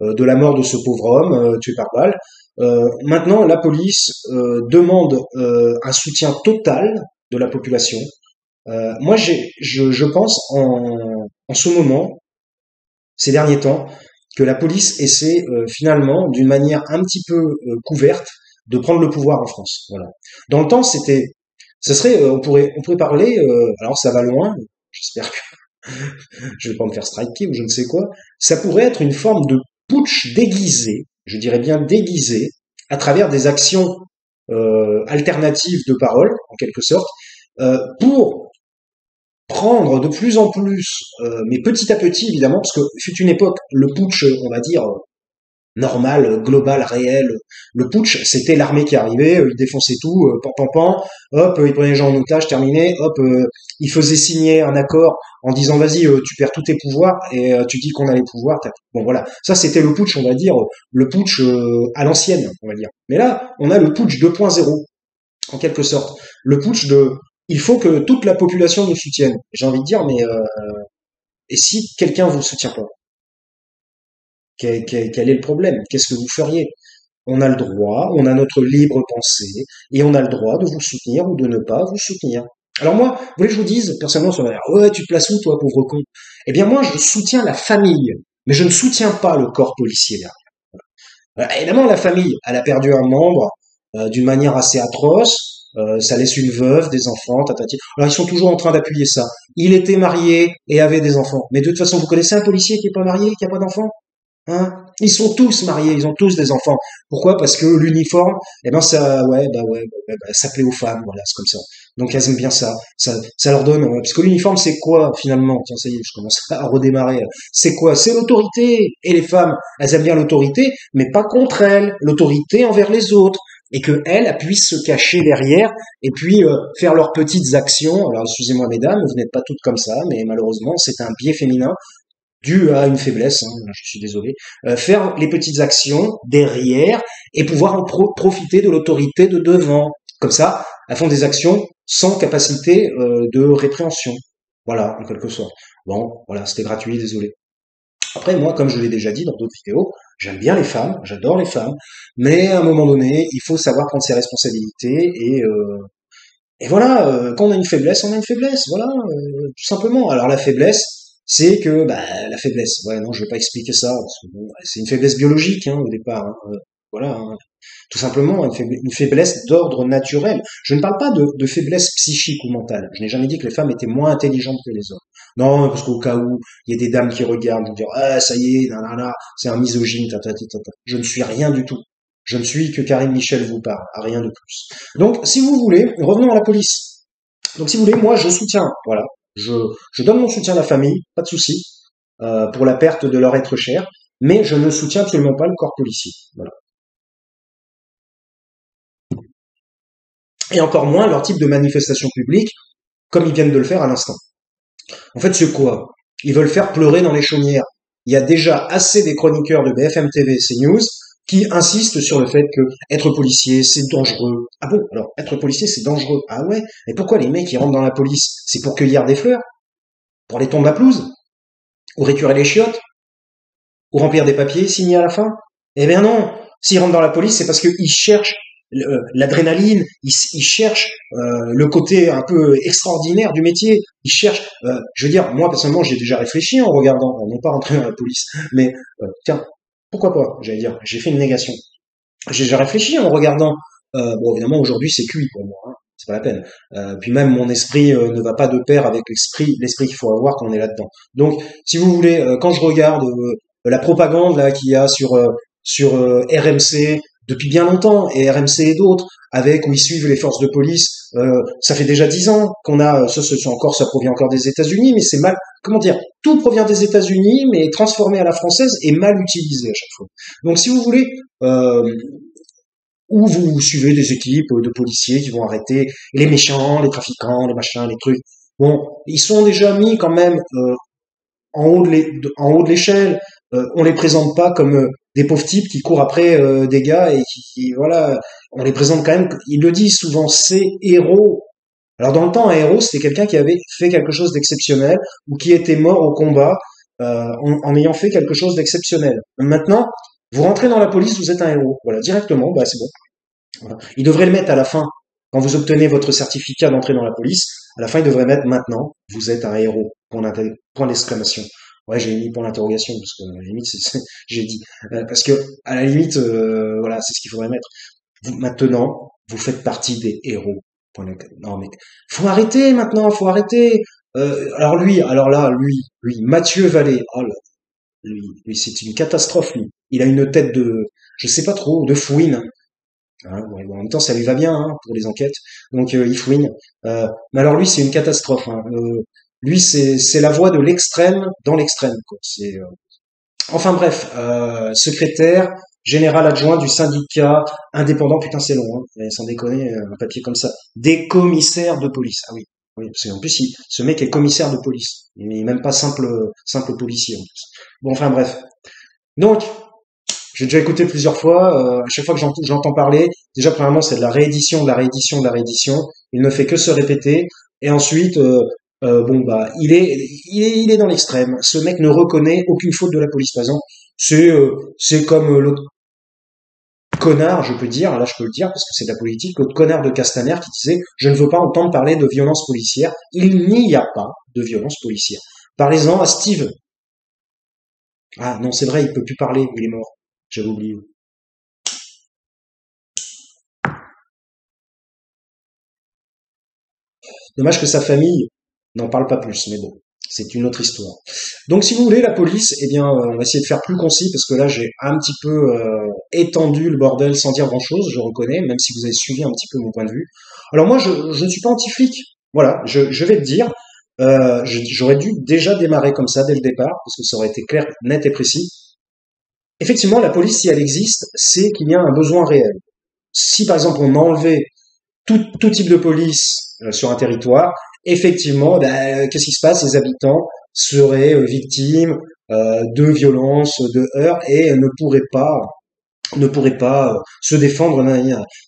de la mort de ce pauvre homme tué par balle. Maintenant, la police demande un soutien total de la population. Moi, je pense en ce moment, ces derniers temps, que la police essaie finalement, d'une manière un petit peu couverte, de prendre le pouvoir en France. Voilà. Dans le temps, on pourrait parler. Alors, ça va loin. J'espère que je vais pas me faire striker ou je ne sais quoi. Ça pourrait être une forme de putsch déguisé, je dirais bien déguisé, à travers des actions alternative de parole, en quelque sorte, pour prendre de plus en plus, mais petit à petit évidemment, parce que fut une époque, le putsch, on va dire, normal, global, réel. Le putsch, c'était l'armée qui arrivait, il défonçait tout, pan pan pan, hop, il prenait les gens en otage, terminé, hop, il faisait signer un accord en disant vas-y, tu perds tous tes pouvoirs et tu dis qu'on a les pouvoirs. Bon voilà, ça c'était le putsch, on va dire, le putsch à l'ancienne, on va dire. Mais là, on a le putsch 2.0 en quelque sorte, le putsch de il faut que toute la population nous soutienne. J'ai envie de dire, mais et si quelqu'un vous soutient pas, quel est le problème? Qu'est-ce que vous feriez? On a le droit, on a notre libre pensée, et on a le droit de vous soutenir ou de ne pas vous soutenir. Alors moi, vous voulez que je vous dise, personnellement, ça va dire, ouais, tu te places où, toi, pauvre con? Eh bien, moi, je soutiens la famille, mais je ne soutiens pas le corps policier derrière. Évidemment, la famille, elle a perdu un membre d'une manière assez atroce. Ça laisse une veuve, des enfants, tatati. Alors, ils sont toujours en train d'appuyer ça. Il était marié et avait des enfants. Mais de toute façon, vous connaissez un policier qui est pas marié, qui a pas d'enfants? Hein? Ils sont tous mariés, ils ont tous des enfants. Pourquoi? Parce que l'uniforme, eh ben ça, ça plaît aux femmes, voilà, c'est comme ça. Donc elles aiment bien ça. Ça leur donne, parce que l'uniforme c'est quoi finalement? Tiens, ça y est, je commence à redémarrer. C'est quoi? C'est l'autorité. Et les femmes, elles aiment bien l'autorité, mais pas contre elles. L'autorité envers les autres. Et que elles puissent se cacher derrière et puis faire leurs petites actions. Alors excusez-moi mesdames, vous n'êtes pas toutes comme ça, mais malheureusement c'est un biais féminin dû à une faiblesse, hein, je suis désolé, faire les petites actions derrière et pouvoir en profiter de l'autorité de devant. Comme ça, elles font des actions sans capacité de répréhension. Voilà, en quelque sorte. Bon, voilà, c'était gratuit, désolé. Après, moi, comme je l'ai déjà dit dans d'autres vidéos, j'aime bien les femmes, j'adore les femmes, mais à un moment donné, il faut savoir prendre ses responsabilités et voilà, quand on a une faiblesse, on a une faiblesse, voilà, tout simplement. Alors la faiblesse, c'est que bah, la faiblesse. Ouais, non, je vais pas expliquer ça parce que bon, c'est une faiblesse biologique hein, au départ. Hein, voilà, hein. Tout simplement une faiblesse d'ordre naturel. Je ne parle pas de faiblesse psychique ou mentale. Je n'ai jamais dit que les femmes étaient moins intelligentes que les hommes. Non, parce qu'au cas où il y a des dames qui regardent, vont dire ah ça y est, nanana, c'est un misogyne. Je ne suis rien du tout. Je ne suis que Karine Michel vous parle, à rien de plus. Donc, si vous voulez, revenons à la police. Donc, si vous voulez, moi, je soutiens, voilà, je, je donne mon soutien à la famille, pas de souci, pour la perte de leur être cher, mais je ne soutiens absolument pas le corps policier. Voilà. Et encore moins leur type de manifestation publique, comme ils viennent de le faire à l'instant. En fait, c'est quoi? Ils veulent faire pleurer dans les chaumières. Il y a déjà assez des chroniqueurs de BFM TV et CNews qui insistent sur le fait que être policier, c'est dangereux. Ah bon? Alors, être policier, c'est dangereux. Ah ouais? Et pourquoi les mecs, qui rentrent dans la police? C'est pour cueillir des fleurs? Pour aller tondre la pelouse? Ou récurer les chiottes? Ou remplir des papiers signés à la fin? Eh bien non. S'ils rentrent dans la police, c'est parce qu'ils cherchent l'adrénaline, ils cherchent le côté un peu extraordinaire du métier. Ils cherchent, je veux dire, moi personnellement, j'ai déjà réfléchi en regardant, non pas rentrer dans la police, mais tiens, pourquoi pas? J'allais dire, j'ai fait une négation. J'ai déjà réfléchi en regardant. Bon, évidemment, aujourd'hui, c'est cuit pour moi. Hein, c'est pas la peine. Puis même mon esprit ne va pas de pair avec l'esprit qu'il faut avoir quand on est là-dedans. Donc, si vous voulez, quand je regarde la propagande là qu'il y a sur RMC depuis bien longtemps et RMC et d'autres, avec où ils suivent les forces de police, ça fait déjà 10 ans qu'on a. Ça provient encore des États-Unis, mais c'est mal. Comment dire? Tout provient des États-Unis, mais transformé à la française et mal utilisé à chaque fois. Donc, si vous voulez. Ou vous suivez des équipes de policiers qui vont arrêter les méchants, les trafiquants, les machins, les trucs. Bon, ils sont déjà mis quand même en haut de l'échelle. On les présente pas comme des pauvres types qui courent après des gars et voilà, on les présente quand même. Ils le disent souvent, c'est héros. Alors dans le temps, un héros, c'était quelqu'un qui avait fait quelque chose d'exceptionnel ou qui était mort au combat en ayant fait quelque chose d'exceptionnel. Maintenant, vous rentrez dans la police, vous êtes un héros. Voilà, directement, bah c'est bon. Voilà. Il devrait le mettre à la fin. Quand vous obtenez votre certificat d'entrée dans la police, à la fin, il devrait mettre maintenant, vous êtes un héros. Point d'exclamation. Ouais, j'ai mis point d'interrogation parce que à la limite, j'ai dit parce que à la limite, voilà, c'est ce qu'il faudrait mettre. Maintenant, vous faites partie des héros. Non mais faut arrêter maintenant, faut arrêter. Alors là, lui, Mathieu Vallée. Oh là, lui, c'est une catastrophe lui. Il a une tête de, je sais pas trop, de fouine. Hein, bon, en même temps, ça lui va bien hein, pour les enquêtes, donc il fouine. Mais alors lui, c'est une catastrophe. Hein. Lui, c'est la voie de l'extrême dans l'extrême. Quoi. Enfin bref, secrétaire général adjoint du syndicat indépendant. Putain, c'est long. Hein, sans déconner, un papier comme ça. Des commissaires de police. Ah oui. Oui, parce qu'en plus, ce mec est commissaire de police. Il n'est même pas simple policier en plus. Bon, enfin bref. Donc, j'ai déjà écouté plusieurs fois. À chaque fois que j'entends parler, déjà premièrement c'est de la réédition, de la réédition, de la réédition. Il ne fait que se répéter. Et ensuite, bon bah, il est dans l'extrême. Ce mec ne reconnaît aucune faute de la police. Par exemple, c'est comme l'autre connard, je peux dire, là je peux le dire parce que c'est de la politique, l'autre connard de Castaner qui disait je ne veux pas entendre parler de violence policière. Il n'y a pas de violence policière. Parlez-en à Steve. Ah non, c'est vrai, il peut plus parler, il est mort. J'avais oublié. Dommage que sa famille n'en parle pas plus, mais bon, c'est une autre histoire. Donc si vous voulez, la police, eh bien, on va essayer de faire plus concis, parce que là, j'ai un petit peu étendu le bordel sans dire grand-chose, je reconnais, même si vous avez suivi un petit peu mon point de vue. Alors moi, je ne suis pas anti-flic. Voilà, je vais te dire, j'aurais dû déjà démarrer comme ça dès le départ, parce que ça aurait été clair, net et précis. Effectivement, la police, si elle existe, c'est qu'il y a un besoin réel. Si par exemple on enlevait tout type de police sur un territoire, effectivement, ben, qu'est-ce qui se passe? Les habitants seraient victimes de violences, de heurts et ne pourraient pas se défendre.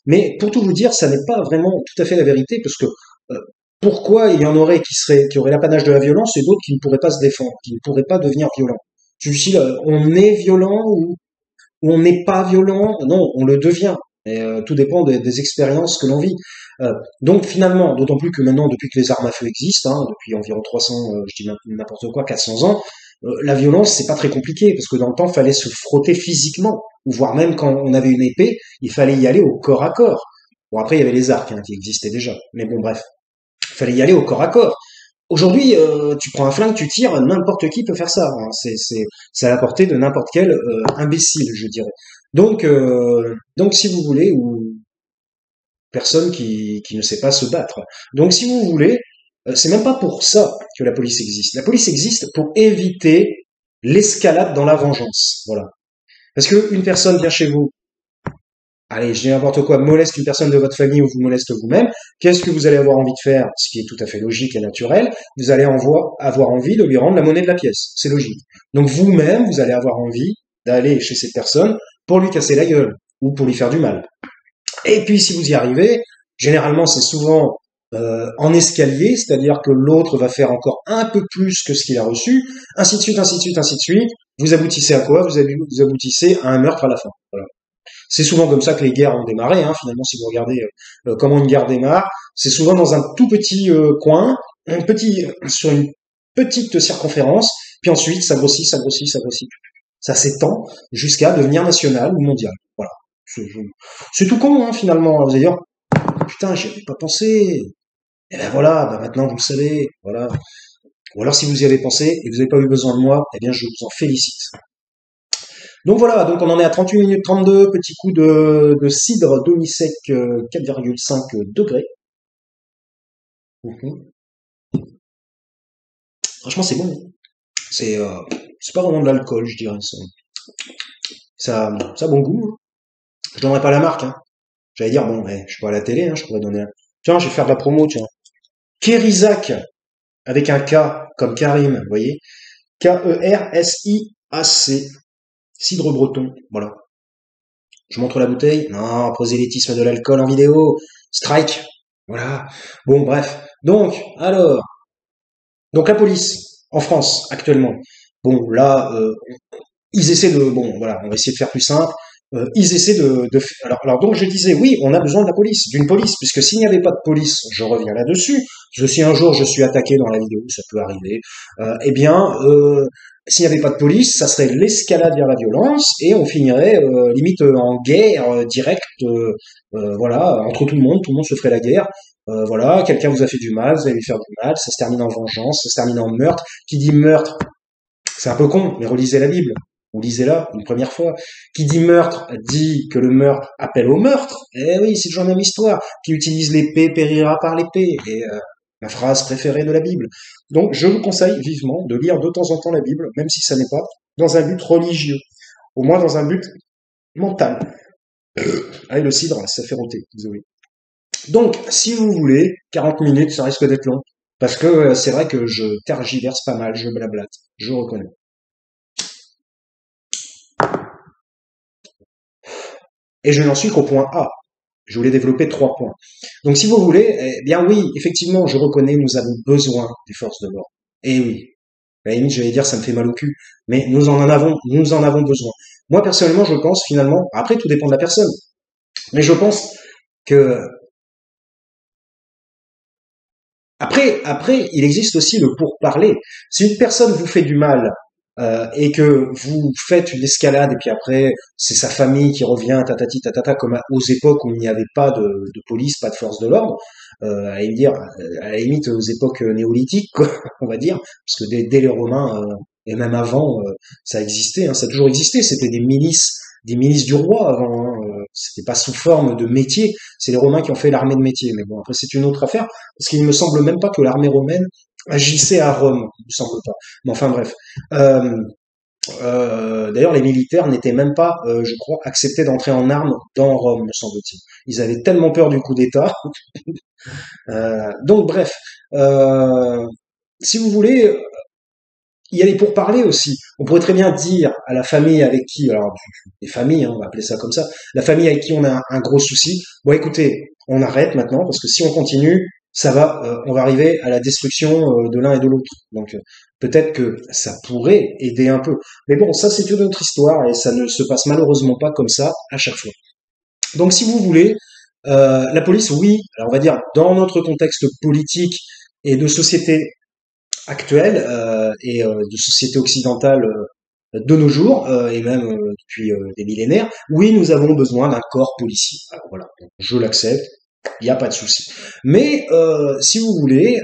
Mais pour tout vous dire, ça n'est pas vraiment tout à fait la vérité, parce que euh, pourquoi il y en aurait qui auraient l'apanage de la violence et d'autres qui ne pourraient pas se défendre, qui ne pourraient pas devenir violents? Si on est violent ou on n'est pas violent, non, on le devient. Et tout dépend des expériences que l'on vit. Donc finalement, d'autant plus que maintenant, depuis que les armes à feu existent, hein, depuis environ 300, je dis n'importe quoi, 400 ans, la violence, c'est pas très compliqué, parce que dans le temps, il fallait se frotter physiquement, ou voire même quand on avait une épée, il fallait y aller au corps à corps. Bon, après, il y avait les arcs hein, qui existaient déjà, mais bon, bref, il fallait y aller au corps à corps. Aujourd'hui, tu prends un flingue, tu tires, n'importe qui peut faire ça. Hein. C'est à la portée de n'importe quel imbécile, je dirais. Donc, si vous voulez, ou personne qui ne sait pas se battre. Donc, si vous voulez, c'est même pas pour ça que la police existe. La police existe pour éviter l'escalade dans la vengeance. Voilà. Parce que une personne vient chez vous, allez, je dis n'importe quoi, moleste une personne de votre famille ou vous moleste vous-même, qu'est-ce que vous allez avoir envie de faire? Ce qui est tout à fait logique et naturel, vous allez avoir envie de lui rendre la monnaie de la pièce. C'est logique. Donc vous-même, vous allez avoir envie d'aller chez cette personne pour lui casser la gueule ou pour lui faire du mal. Et puis si vous y arrivez, généralement c'est souvent en escalier, c'est-à-dire que l'autre va faire encore un peu plus que ce qu'il a reçu, ainsi de suite, ainsi de suite, ainsi de suite. Vous aboutissez à quoi? Vous aboutissez à un meurtre à la fin. Voilà. C'est souvent comme ça que les guerres ont démarré. Hein. Finalement, si vous regardez comment une guerre démarre, c'est souvent dans un tout petit coin, sur une petite circonférence, puis ensuite ça grossit, ça grossit, ça grossit. Ça s'étend jusqu'à devenir national ou mondial. Voilà. C'est tout con, hein, finalement. Vous allez dire, putain, j'y avais pas pensé. Et ben voilà, ben maintenant vous le savez. Voilà. Ou alors si vous y avez pensé et vous n'avez pas eu besoin de moi, eh bien je vous en félicite. Donc voilà, donc on en est à 38 minutes 32, petit coup de cidre demi-sec 4,5 degrés. Mhm. Franchement c'est bon. C'est euh, c'est pas vraiment de l'alcool, je dirais. Ça a bon goût. Hein. Je donnerai pas la marque. Hein. J'allais dire, bon, je suis pas à la télé, hein, je pourrais donner un. Tiens, je vais faire de la promo, tiens. Kerizac, avec un K, comme Karim, vous voyez. K-E-R-S-I-A-C. Cidre breton, voilà. Je montre la bouteille. Non, prosélytisme de l'alcool en vidéo. Strike. Voilà. Bon, bref. Donc la police, en France, actuellement. Bon, là, ils essaient de, bon, voilà, on va essayer de faire plus simple. Ils essaient alors donc je disais, oui, on a besoin de la police, d'une police, puisque s'il n'y avait pas de police, je reviens là-dessus. Si un jour je suis attaqué dans la vidéo, ça peut arriver. Eh bien, s'il n'y avait pas de police, ça serait l'escalade vers la violence et on finirait limite en guerre directe, voilà, entre tout le monde se ferait la guerre. Voilà, quelqu'un vous a fait du mal, vous allez lui faire du mal, ça se termine en vengeance, ça se termine en meurtre. Qui dit meurtre, c'est un peu con, mais relisez la Bible. Vous lisez là une première fois. Qui dit meurtre dit que le meurtre appelle au meurtre. Eh oui, c'est toujours la même histoire. Qui utilise l'épée périra par l'épée. Et ma phrase préférée de la Bible. Donc je vous conseille vivement de lire de temps en temps la Bible, même si ça n'est pas dans un but religieux, au moins dans un but mental. Ah, et le cidre, ça fait roter, désolé. Donc, si vous voulez, 40 minutes, ça risque d'être long. Parce que c'est vrai que je tergiverse pas mal, je blablate, je reconnais. Et je n'en suis qu'au point A. Je voulais développer 3 points. Donc si vous voulez, eh bien oui, effectivement, je reconnais, nous avons besoin des forces de l'ordre. Et oui, à la limite, j'allais dire, ça me fait mal au cul, mais nous en avons besoin. Moi, personnellement, je pense finalement, après, tout dépend de la personne, mais je pense que après, il existe aussi le pourparler. Si une personne vous fait du mal et que vous faites une escalade et puis après c'est sa famille qui revient tatati tatata comme aux époques où il n'y avait pas de police, pas de force de l'ordre, à dire à la limite aux époques néolithiques quoi, on va dire, parce que dès les Romains et même avant ça existait, hein, ça a toujours existé. C'était des milices du roi avant. Hein, c'était pas sous forme de métier. C'est les Romains qui ont fait l'armée de métier. Mais bon, après c'est une autre affaire parce qu'il me semble même pas que l'armée romaine agissait à Rome. Il me semble pas. Mais enfin bref. Euh, D'ailleurs, les militaires n'étaient même pas, je crois, acceptés d'entrer en armes dans Rome, me semble-t-il. Ils avaient tellement peur du coup d'État. Donc bref, euh, si vous voulez, y aller pour parler aussi. On pourrait très bien dire à la famille avec qui, alors les familles, hein, on va appeler ça comme ça, la famille avec qui on a un gros souci. Bon, écoutez, on arrête maintenant parce que si on continue, on va arriver à la destruction de l'un et de l'autre. Donc peut-être que ça pourrait aider un peu. Mais bon, ça c'est une autre histoire et ça ne se passe malheureusement pas comme ça à chaque fois. Donc si vous voulez, la police, oui, alors on va dire dans notre contexte politique et de société actuelle et de société occidentale de nos jours et même depuis des millénaires, oui, nous avons besoin d'un corps policier. Alors, voilà, je l'accepte, il n'y a pas de souci. Mais si vous voulez,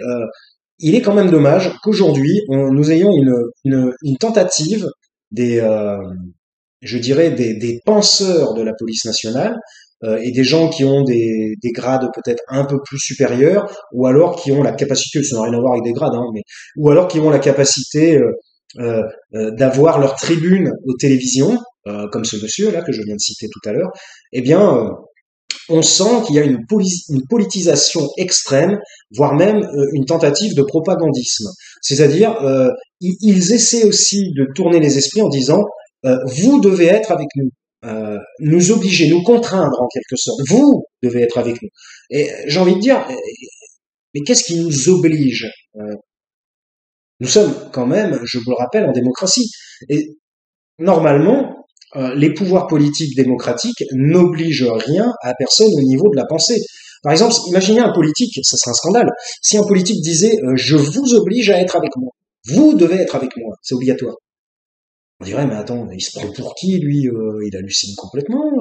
il est quand même dommage qu'aujourd'hui nous ayons une tentative des, je dirais, des penseurs de la police nationale et des gens qui ont des grades peut-être un peu plus supérieurs, ou alors qui ont la capacité, ça n'a rien à voir avec des grades, hein, mais ou alors qui ont la capacité d'avoir leur tribune aux télévisions, comme ce monsieur là que je viens de citer tout à l'heure. Eh bien, on sent qu'il y a une politisation extrême, voire même une tentative de propagandisme. C'est-à-dire, ils essaient aussi de tourner les esprits en disant vous devez être avec nous, nous obliger, nous contraindre en quelque sorte. Vous devez être avec nous. Et j'ai envie de dire, mais qu'est-ce qui nous oblige Nous sommes quand même, je vous le rappelle, en démocratie. Et normalement, les pouvoirs politiques démocratiques n'obligent rien à personne au niveau de la pensée. Par exemple, imaginez un politique, ça serait un scandale, si un politique disait je vous oblige à être avec moi, vous devez être avec moi, c'est obligatoire. On dirait mais attends, il se prend pour qui lui il hallucine complètement.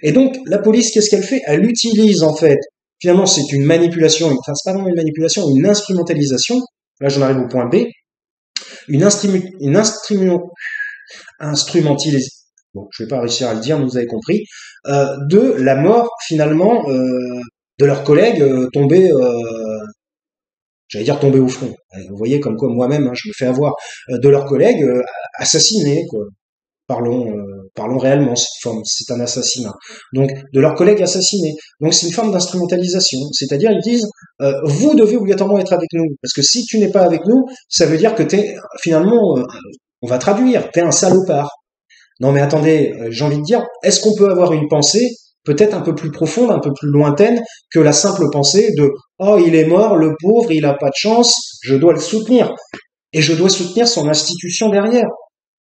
Et donc la police, qu'est-ce qu'elle fait? Elle utilise en fait, finalement c'est une manipulation, enfin c'est pas vraiment une manipulation, une instrumentalisation. Là j'en arrive au point B, instrumentalisation, bon, je vais pas réussir à le dire, mais vous avez compris, de la mort finalement de leurs collègues tombés, j'allais dire tombés au front. Vous voyez comme quoi moi-même, hein, je me fais avoir de leurs collègues assassinés, quoi. Parlons réellement, c'est un assassinat. Donc, de leurs collègues assassinés. Donc, c'est une forme d'instrumentalisation. C'est-à-dire, ils disent, vous devez obligatoirement être avec nous. Parce que si tu n'es pas avec nous, ça veut dire que finalement, on va traduire, t'es un salopard. Non mais attendez, j'ai envie de dire, est-ce qu'on peut avoir une pensée peut-être un peu plus profonde, un peu plus lointaine que la simple pensée de oh il est mort, le pauvre, il a pas de chance, je dois le soutenir et je dois soutenir son institution derrière.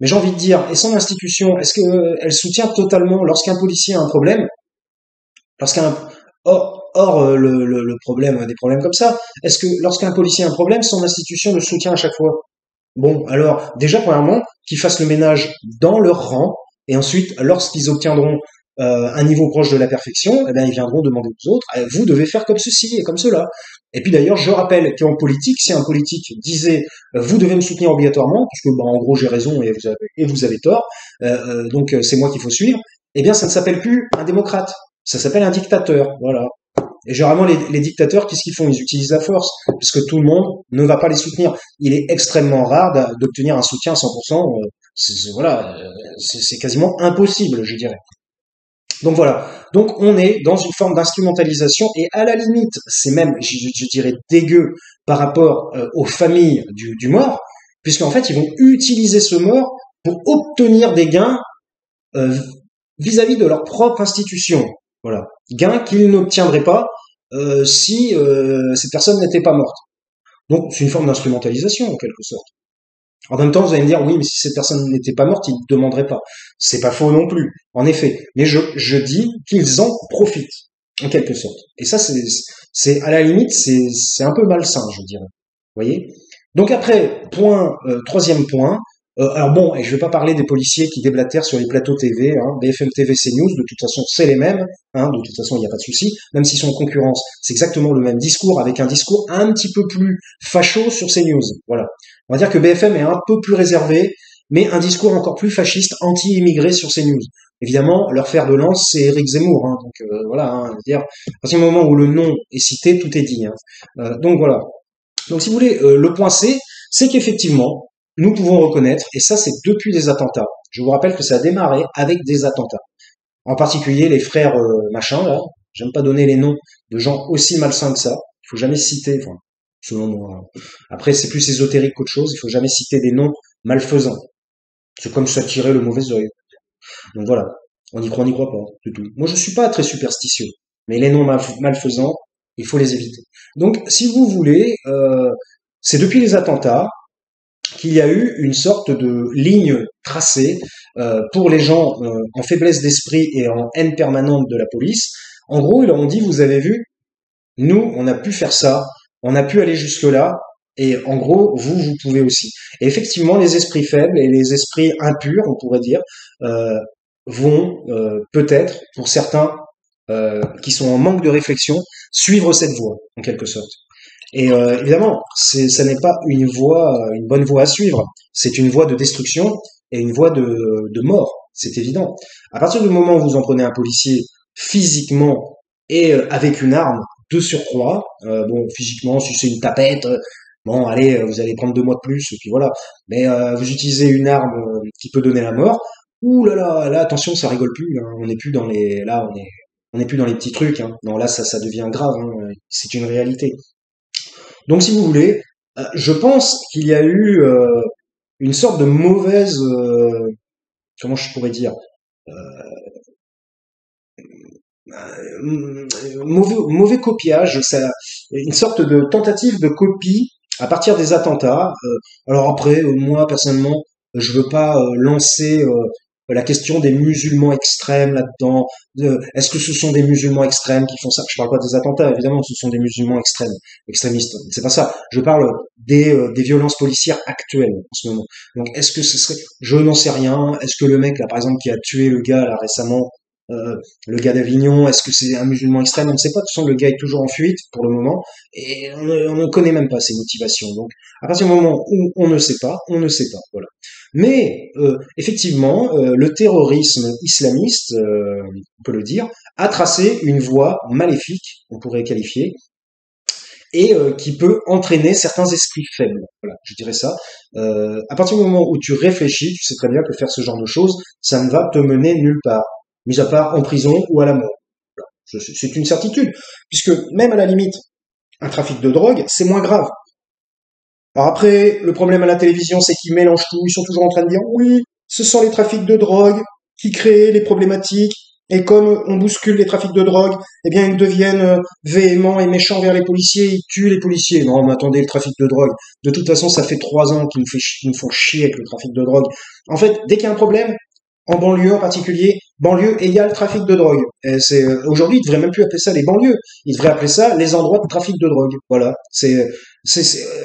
Mais j'ai envie de dire, et son institution, est-ce qu'elle soutient totalement lorsqu'un policier a un problème, lorsqu'un le problème, des problèmes comme ça, est-ce que lorsqu'un policier a un problème, son institution le soutient à chaque fois? Bon, alors, déjà, premièrement, qu'ils fassent le ménage dans leur rang, et ensuite, lorsqu'ils obtiendront un niveau proche de la perfection, eh bien ils viendront demander aux autres, vous devez faire comme ceci et comme cela. Et puis d'ailleurs, je rappelle qu'en politique, si un politique disait vous devez me soutenir obligatoirement, puisque en gros j'ai raison et vous avez tort, donc c'est moi qu'il faut suivre, eh bien ça ne s'appelle plus un démocrate, ça s'appelle un dictateur, voilà. Et généralement, les dictateurs, qu'est-ce qu'ils font? Ils utilisent la force, puisque tout le monde ne va pas les soutenir. Il est extrêmement rare d'obtenir un soutien à 100%. Voilà, c'est quasiment impossible, je dirais. Donc voilà. Donc on est dans une forme d'instrumentalisation, et à la limite, c'est même, je dirais, dégueu par rapport aux familles du mort, puisqu'en fait, ils vont utiliser ce mort pour obtenir des gains euh, vis-à-vis de leur propre institution. Voilà. Gains qu'ils n'obtiendraient pas si cette personne n'était pas morte. Donc c'est une forme d'instrumentalisation en quelque sorte. En même temps, vous allez me dire, oui, mais si cette personne n'était pas morte, ils ne demanderaient pas. C'est pas faux non plus, en effet. Mais je dis qu'ils en profitent, en quelque sorte. Et ça, c'est à la limite, c'est un peu malsain, je dirais. Vous voyez? Donc après, troisième point. Alors bon, et je vais pas parler des policiers qui déblatèrent sur les plateaux TV, hein, BFM TV, CNews. De toute façon, c'est les mêmes. Hein, de toute façon, il n'y a pas de souci. Même s'ils sont en concurrence, c'est exactement le même discours, avec un discours un petit peu plus facho sur CNews. Voilà. On va dire que BFM est un peu plus réservé, mais un discours encore plus fasciste, anti-immigré sur CNews. Évidemment, leur fer de lance, c'est Éric Zemmour. Hein, donc voilà, hein, dire, à partir du moment où le nom est cité, tout est dit. Hein. Donc voilà. Donc si vous voulez, le point C, c'est qu'effectivement, nous pouvons reconnaître, et ça c'est depuis des attentats. Je vous rappelle que ça a démarré avec des attentats. En particulier les frères machin là. J'aime pas donner les noms de gens aussi malsains que ça. Il faut jamais citer, enfin, selon moi. Après, c'est plus ésotérique qu'autre chose. Il faut jamais citer des noms malfaisants. C'est comme s'attirer le mauvais œil. Donc voilà. On n'y croit pas, du tout. Moi, je suis pas très superstitieux. Mais les noms malfaisants, il faut les éviter. Donc, si vous voulez, c'est depuis les attentats qu'il y a eu une sorte de ligne tracée pour les gens en faiblesse d'esprit et en haine permanente de la police. En gros, ils leur ont dit, vous avez vu, nous, on a pu faire ça, on a pu aller jusque-là, et en gros, vous pouvez aussi. Et effectivement, les esprits faibles et les esprits impurs, on pourrait dire, euh, vont peut-être, pour certains qui sont en manque de réflexion, suivre cette voie, en quelque sorte. Et évidemment, ça n'est pas une bonne voie à suivre. C'est une voie de destruction et une voie de mort. C'est évident. À partir du moment où vous en prenez un policier physiquement et avec une arme de surcroît, bon, physiquement, si c'est une tapette, bon, allez, vous allez prendre 2 mois de plus, et puis voilà. Mais vous utilisez une arme qui peut donner la mort. Ouh là, attention, ça rigole plus. Hein. On n'est plus dans les, là, on n'est plus dans les petits trucs. Hein. Non, là, ça devient grave. Hein. C'est une réalité. Donc, si vous voulez, je pense qu'il y a eu une sorte de mauvaise, comment je pourrais dire, mauvais copiage, une sorte de tentative de copie à partir des attentats. Alors après, moi personnellement, je veux pas lancer la question des musulmans extrêmes là-dedans. Est-ce que ce sont des musulmans extrêmes qui font ça? Je parle pas des attentats, évidemment, ce sont des musulmans extrêmes, extrémistes. C'est pas ça. Je parle des violences policières actuelles en ce moment. Donc, est-ce que ce serait, je n'en sais rien. Est-ce que le mec là, par exemple, qui a tué le gars là récemment, le gars d'Avignon, est-ce que c'est un musulman extrême? On ne sait pas. De toute façon, le gars est toujours en fuite pour le moment et on ne connaît même pas ses motivations. Donc, à partir du moment où on ne sait pas, on ne sait pas. Voilà. Mais effectivement, le terrorisme islamiste, on peut le dire, a tracé une voie maléfique, on pourrait qualifier, et qui peut entraîner certains esprits faibles. Voilà, je dirais ça. À partir du moment où tu réfléchis, tu sais très bien que faire ce genre de choses, ça ne va te mener nulle part, mis à part en prison ou à la mort. Voilà. C'est une certitude, puisque même à la limite, un trafic de drogue, c'est moins grave. Alors après, le problème à la télévision, c'est qu'ils mélangent tout. Ils sont toujours en train de dire, oui, ce sont les trafics de drogue qui créent les problématiques. Et comme on bouscule les trafics de drogue, eh bien, ils deviennent véhéments et méchants vers les policiers. Ils tuent les policiers. Non, mais attendez, le trafic de drogue. De toute façon, ça fait 3 ans qu'ils nous font chier avec le trafic de drogue. En fait, dès qu'il y a un problème, en banlieue en particulier, banlieue égale trafic de drogue. Aujourd'hui, ils devraient même plus appeler ça les banlieues. Ils devraient appeler ça les endroits de trafic de drogue. Voilà. Il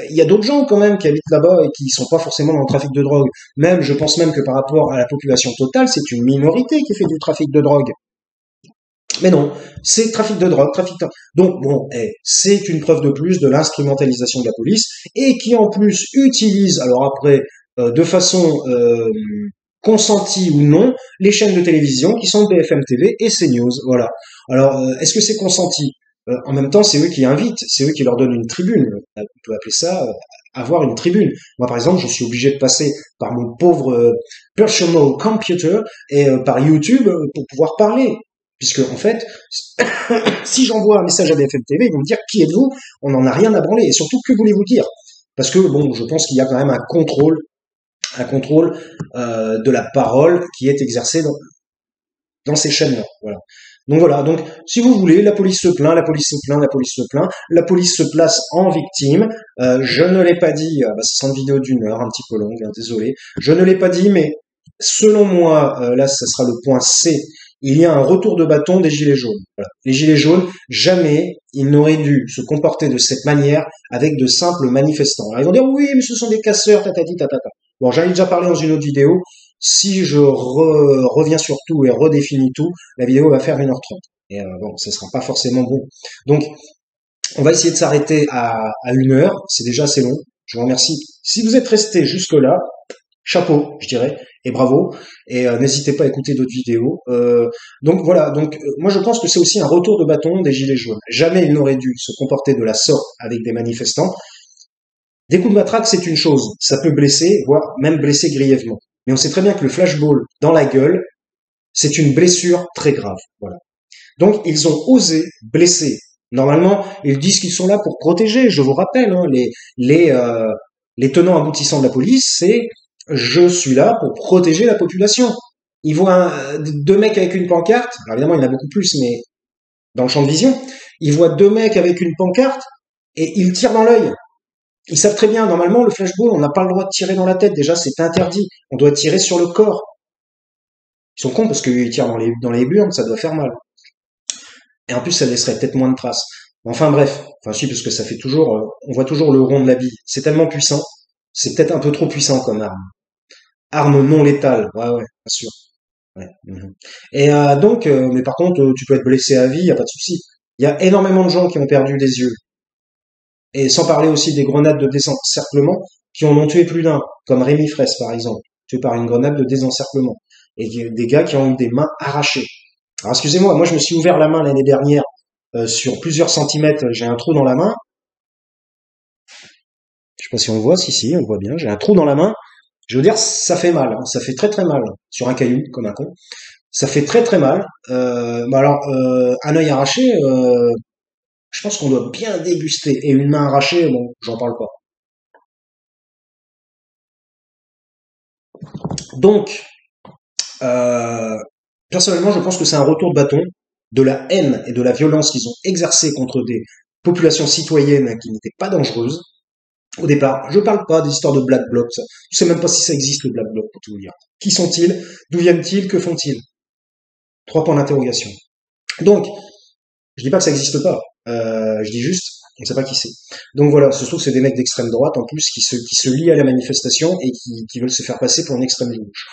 y a d'autres gens quand même qui habitent là-bas et qui sont pas forcément dans le trafic de drogue. Même, je pense même que par rapport à la population totale, c'est une minorité qui fait du trafic de drogue. Mais non, c'est trafic de drogue, Donc bon, c'est une preuve de plus de l'instrumentalisation de la police et qui en plus utilise, alors après, de façon consentie ou non, les chaînes de télévision qui sont BFM TV et CNews. Voilà. Alors, est-ce que c'est consenti? En même temps, c'est eux qui invitent, c'est eux qui leur donnent une tribune. On peut appeler ça avoir une tribune. Moi, par exemple, je suis obligé de passer par mon pauvre personal computer et par YouTube pour pouvoir parler. Puisque, en fait, si j'envoie un message à BFM TV, ils vont me dire qui êtes-vous? On n'en a rien à branler. Et surtout, que voulez-vous dire? Parce que, bon, je pense qu'il y a quand même un contrôle de la parole qui est exercé dans ces chaînes-là. Voilà. Donc voilà, donc si vous voulez, la police se plaint, la police se plaint, la police se plaint, la police se place en victime. Je ne l'ai pas dit, ce sera une vidéo d'1 heure, un petit peu longue, hein, désolé. Je ne l'ai pas dit, mais selon moi, là, ça sera le point C. Il y a un retour de bâton des gilets jaunes. Voilà. Les gilets jaunes, jamais ils n'auraient dû se comporter de cette manière avec de simples manifestants. Alors ils vont dire oui, mais ce sont des casseurs, tatati tatata. Bon, j'en ai déjà parlé dans une autre vidéo. Si je reviens sur tout et redéfinis tout, la vidéo va faire 1h30. Et bon, ce sera pas forcément bon. Donc, on va essayer de s'arrêter à 1 heure. C'est déjà assez long. Je vous remercie. Si vous êtes resté jusque-là, chapeau, je dirais, et bravo. Et n'hésitez pas à écouter d'autres vidéos. Donc voilà. Donc moi, je pense que c'est aussi un retour de bâton des gilets jaunes. Jamais ils n'auraient dû se comporter de la sorte avec des manifestants. Des coups de matraque, c'est une chose. Ça peut blesser, voire même blesser grièvement. Mais on sait très bien que le flashball dans la gueule, c'est une blessure très grave. Voilà. Donc, ils ont osé blesser. Normalement, ils disent qu'ils sont là pour protéger. Je vous rappelle, hein, les tenants aboutissants de la police, c'est je suis là pour protéger la population. Ils voient deux mecs avec une pancarte. Alors évidemment, il y en a beaucoup plus, mais dans le champ de vision, ils voient deux mecs avec une pancarte et ils tirent dans l'œil. Ils savent très bien, normalement, le flashball, on n'a pas le droit de tirer dans la tête. Déjà, c'est interdit. On doit tirer sur le corps. Ils sont cons parce qu'ils tirent dans les burnes, ça doit faire mal. Et en plus, ça laisserait peut-être moins de traces. Enfin bref, enfin si, parce que ça fait toujours, on voit toujours le rond de la bille. C'est tellement puissant, c'est peut-être un peu trop puissant comme arme. Arme non létale, ouais, bien sûr. Ouais. Et donc, mais par contre, tu peux être blessé à vie, y a pas de souci. Il y a énormément de gens qui ont perdu des yeux. Et sans parler aussi des grenades de désencerclement qui en ont tué plus d'un, comme Rémi Fraisse par exemple, tué par une grenade de désencerclement. Et des gars qui ont eu des mains arrachées. Alors excusez-moi, moi je me suis ouvert la main l'année dernière sur plusieurs centimètres, j'ai un trou dans la main. Je sais pas si on le voit, si, on le voit bien, j'ai un trou dans la main. Je veux dire, ça fait mal, hein, ça fait très très mal, sur un caillou, comme un con. Ça fait très très mal. Alors, un œil arraché, je pense qu'on doit bien déguster. Et une main arrachée, bon, j'en parle pas. Donc, personnellement, je pense que c'est un retour de bâton de la haine et de la violence qu'ils ont exercée contre des populations citoyennes qui n'étaient pas dangereuses. Au départ, je parle pas d'histoire de Black Bloc, ça. Je sais même pas si ça existe le Black Bloc pour tout vous dire. Qui sont-ils? D'où viennent-ils? Que font-ils? 3 points d'interrogation. Donc, je dis pas que ça existe pas. Je dis juste, on sait pas qui c'est. Donc voilà, ce trouve que c'est des mecs d'extrême droite en plus qui se lient à la manifestation et qui veulent se faire passer pour une extrême gauche.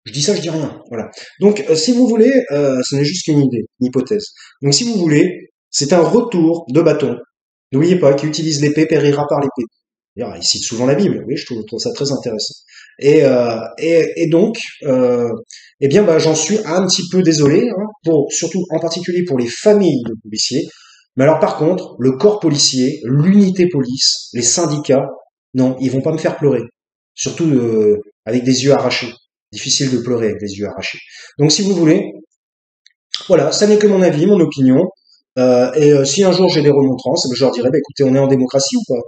Je dis ça, je dis rien. Voilà. Donc, si vous voulez, ce n'est juste qu'une idée, une hypothèse. Donc, si vous voulez, c'est un retour de bâton. N'oubliez pas, qui utilise l'épée périra par l'épée. D'ailleurs, il cite souvent la Bible. Oui, je trouve ça très intéressant. Et donc, eh bien, j'en suis un petit peu désolé, hein, surtout en particulier pour les familles de policiers. Mais alors, par contre, le corps policier, l'unité police, les syndicats, non, ils vont pas me faire pleurer. Surtout avec des yeux arrachés. Difficile de pleurer avec les yeux arrachés. Donc, si vous voulez, voilà, ça n'est que mon avis, mon opinion. Si un jour j'ai des remontrances, je leur dirai, écoutez, on est en démocratie ou pas?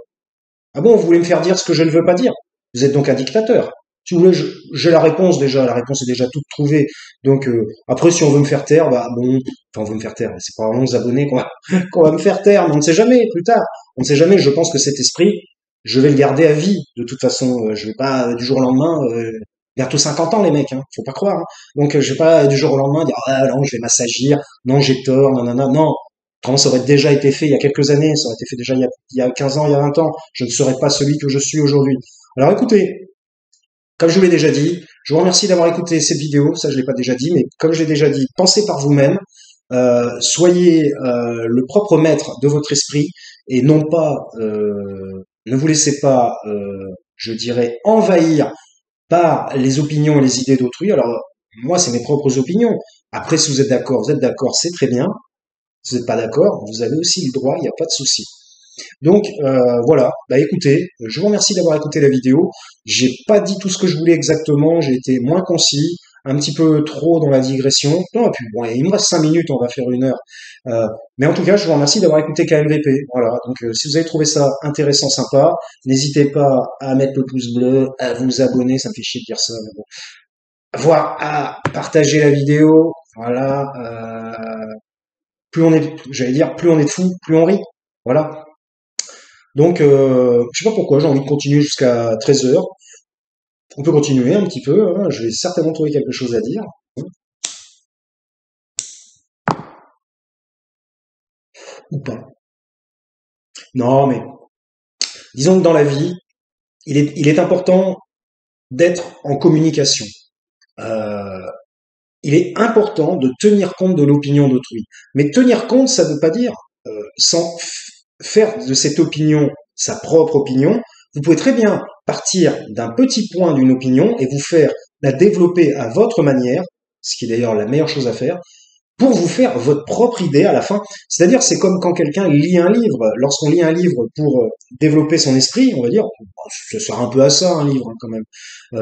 Ah bon, vous voulez me faire dire ce que je ne veux pas dire? Vous êtes donc un dictateur. Si vous voulez, j'ai la réponse déjà, la réponse est déjà toute trouvée. Donc après, si on veut me faire taire, enfin on veut me faire taire, c'est pas 11 abonnés qu'on va me faire taire, mais on ne sait jamais, plus tard. On ne sait jamais, je pense que cet esprit, je vais le garder à vie. De toute façon, je vais pas du jour au lendemain, bientôt 50 ans les mecs, hein, faut pas croire. Hein. Donc je vais pas du jour au lendemain dire, ah non, je vais m'assagir, non, j'ai tort, non. Quand ça aurait déjà été fait il y a quelques années, ça aurait été fait déjà il y a 15 ans, il y a 20 ans, je ne serais pas celui que je suis aujourd'hui. Alors écoutez, comme je vous l'ai déjà dit, je vous remercie d'avoir écouté cette vidéo, ça je l'ai pas déjà dit, mais comme je l'ai déjà dit, pensez par vous-même, Soyez le propre maître de votre esprit et non pas, ne vous laissez pas, je dirais, envahir par les opinions et les idées d'autrui. Alors, moi, c'est mes propres opinions. Après, si vous êtes d'accord, c'est très bien. Si vous n'êtes pas d'accord, vous avez aussi le droit, il n'y a pas de souci. Donc voilà, bah écoutez, je vous remercie d'avoir écouté la vidéo. J'ai pas dit tout ce que je voulais exactement, j'ai été moins concis, un petit peu trop dans la digression. Non, et puis bon, il me reste 5 minutes, on va faire 1 heure. Mais en tout cas, je vous remercie d'avoir écouté KMVP. Voilà, donc si vous avez trouvé ça intéressant, sympa, n'hésitez pas à mettre le pouce bleu, à vous abonner, ça me fait chier de dire ça, mais bon. Voire à partager la vidéo. Voilà, plus on est, j'allais dire, plus on est de fous, plus on rit. Voilà. Donc, je sais pas pourquoi, j'ai envie de continuer jusqu'à 13 heures. On peut continuer un petit peu, hein, je vais certainement trouver quelque chose à dire. Ou pas. Non, mais disons que dans la vie, il est important d'être en communication. Euh, il est important de tenir compte de l'opinion d'autrui. Mais tenir compte, ça ne veut pas dire sans faire de cette opinion sa propre opinion. Vous pouvez très bien partir d'un petit point d'une opinion et vous faire la développer à votre manière, ce qui est d'ailleurs la meilleure chose à faire, pour vous faire votre propre idée à la fin. C'est-à-dire, c'est comme quand quelqu'un lit un livre. Lorsqu'on lit un livre pour développer son esprit, on va dire, ça sert un peu à ça, un livre, hein, quand même.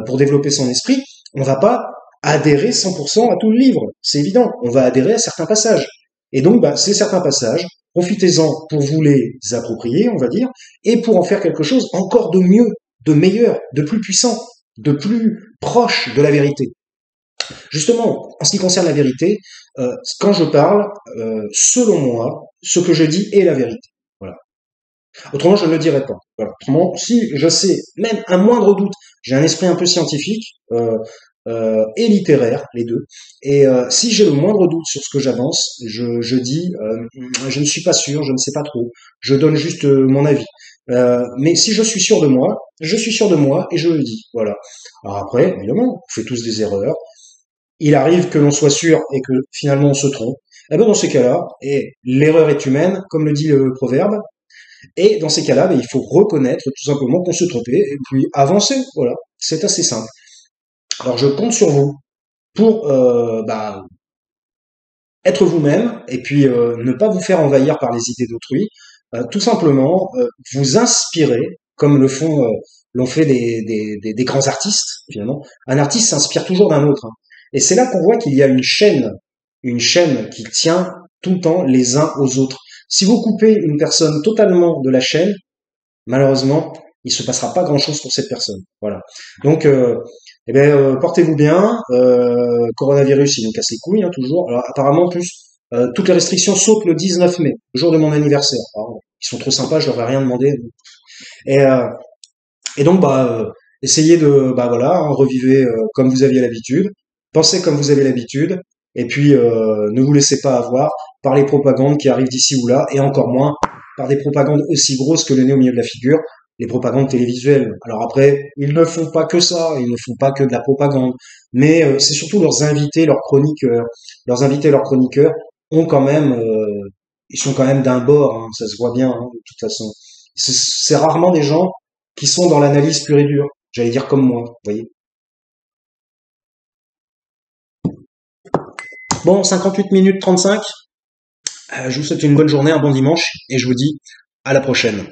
Pour développer son esprit, on va pas adhérer 100% à tout le livre. C'est évident. On va adhérer à certains passages. Et donc, bah, ces certains passages, profitez-en pour vous les approprier, on va dire, et pour en faire quelque chose encore de mieux, de meilleur, de plus puissant, de plus proche de la vérité. Justement, en ce qui concerne la vérité, quand je parle, selon moi, ce que je dis est la vérité. Voilà. Autrement, je ne le dirais pas. Voilà. Autrement, si je sais, même un moindre doute, j'ai un esprit un peu scientifique et littéraire, les deux, et si j'ai le moindre doute sur ce que j'avance, je dis, je ne suis pas sûr, je ne sais pas trop, je donne juste mon avis. Mais si je suis sûr de moi, je suis sûr de moi et je le dis. Voilà. Alors après, évidemment, on fait tous des erreurs, il arrive que l'on soit sûr et que finalement on se trompe, et ben dans ces cas-là, et l'erreur est humaine, comme le dit le proverbe, et dans ces cas-là, ben, il faut reconnaître tout simplement qu'on se trompait et puis avancer. Voilà, c'est assez simple. Alors je compte sur vous pour bah, être vous-même et puis ne pas vous faire envahir par les idées d'autrui. Tout simplement vous inspirer, comme l'ont fait des grands artistes finalement. Un artiste s'inspire toujours d'un autre, hein. Et c'est là qu'on voit qu'il y a une chaîne qui tient tout le temps les uns aux autres. Si vous coupez une personne totalement de la chaîne, malheureusement, il se passera pas grand-chose pour cette personne. Voilà. Donc, eh ben, portez-vous bien. Coronavirus, il nous casse les couilles, hein, toujours. Alors, apparemment, en plus, toutes les restrictions sautent le 19 mai, le jour de mon anniversaire. Alors, ils sont trop sympas, je leur ai rien demandé. Et, euh, et donc, bah, essayez de, bah voilà, hein, revivez comme vous aviez l'habitude, pensez comme vous avez l'habitude, et puis ne vous laissez pas avoir par les propagandes qui arrivent d'ici ou là, et encore moins par des propagandes aussi grosses que le nez au milieu de la figure, les propagandes télévisuelles. Alors après, ils ne font pas que ça, ils ne font pas que de la propagande, mais c'est surtout leurs invités, leurs chroniqueurs ont quand même, ils sont quand même d'un bord, hein, ça se voit bien, hein, de toute façon. C'est rarement des gens qui sont dans l'analyse pure et dure. J'allais dire comme moi, vous voyez. Bon, 58 minutes 35. Je vous souhaite une bonne journée, un bon dimanche, et je vous dis à la prochaine.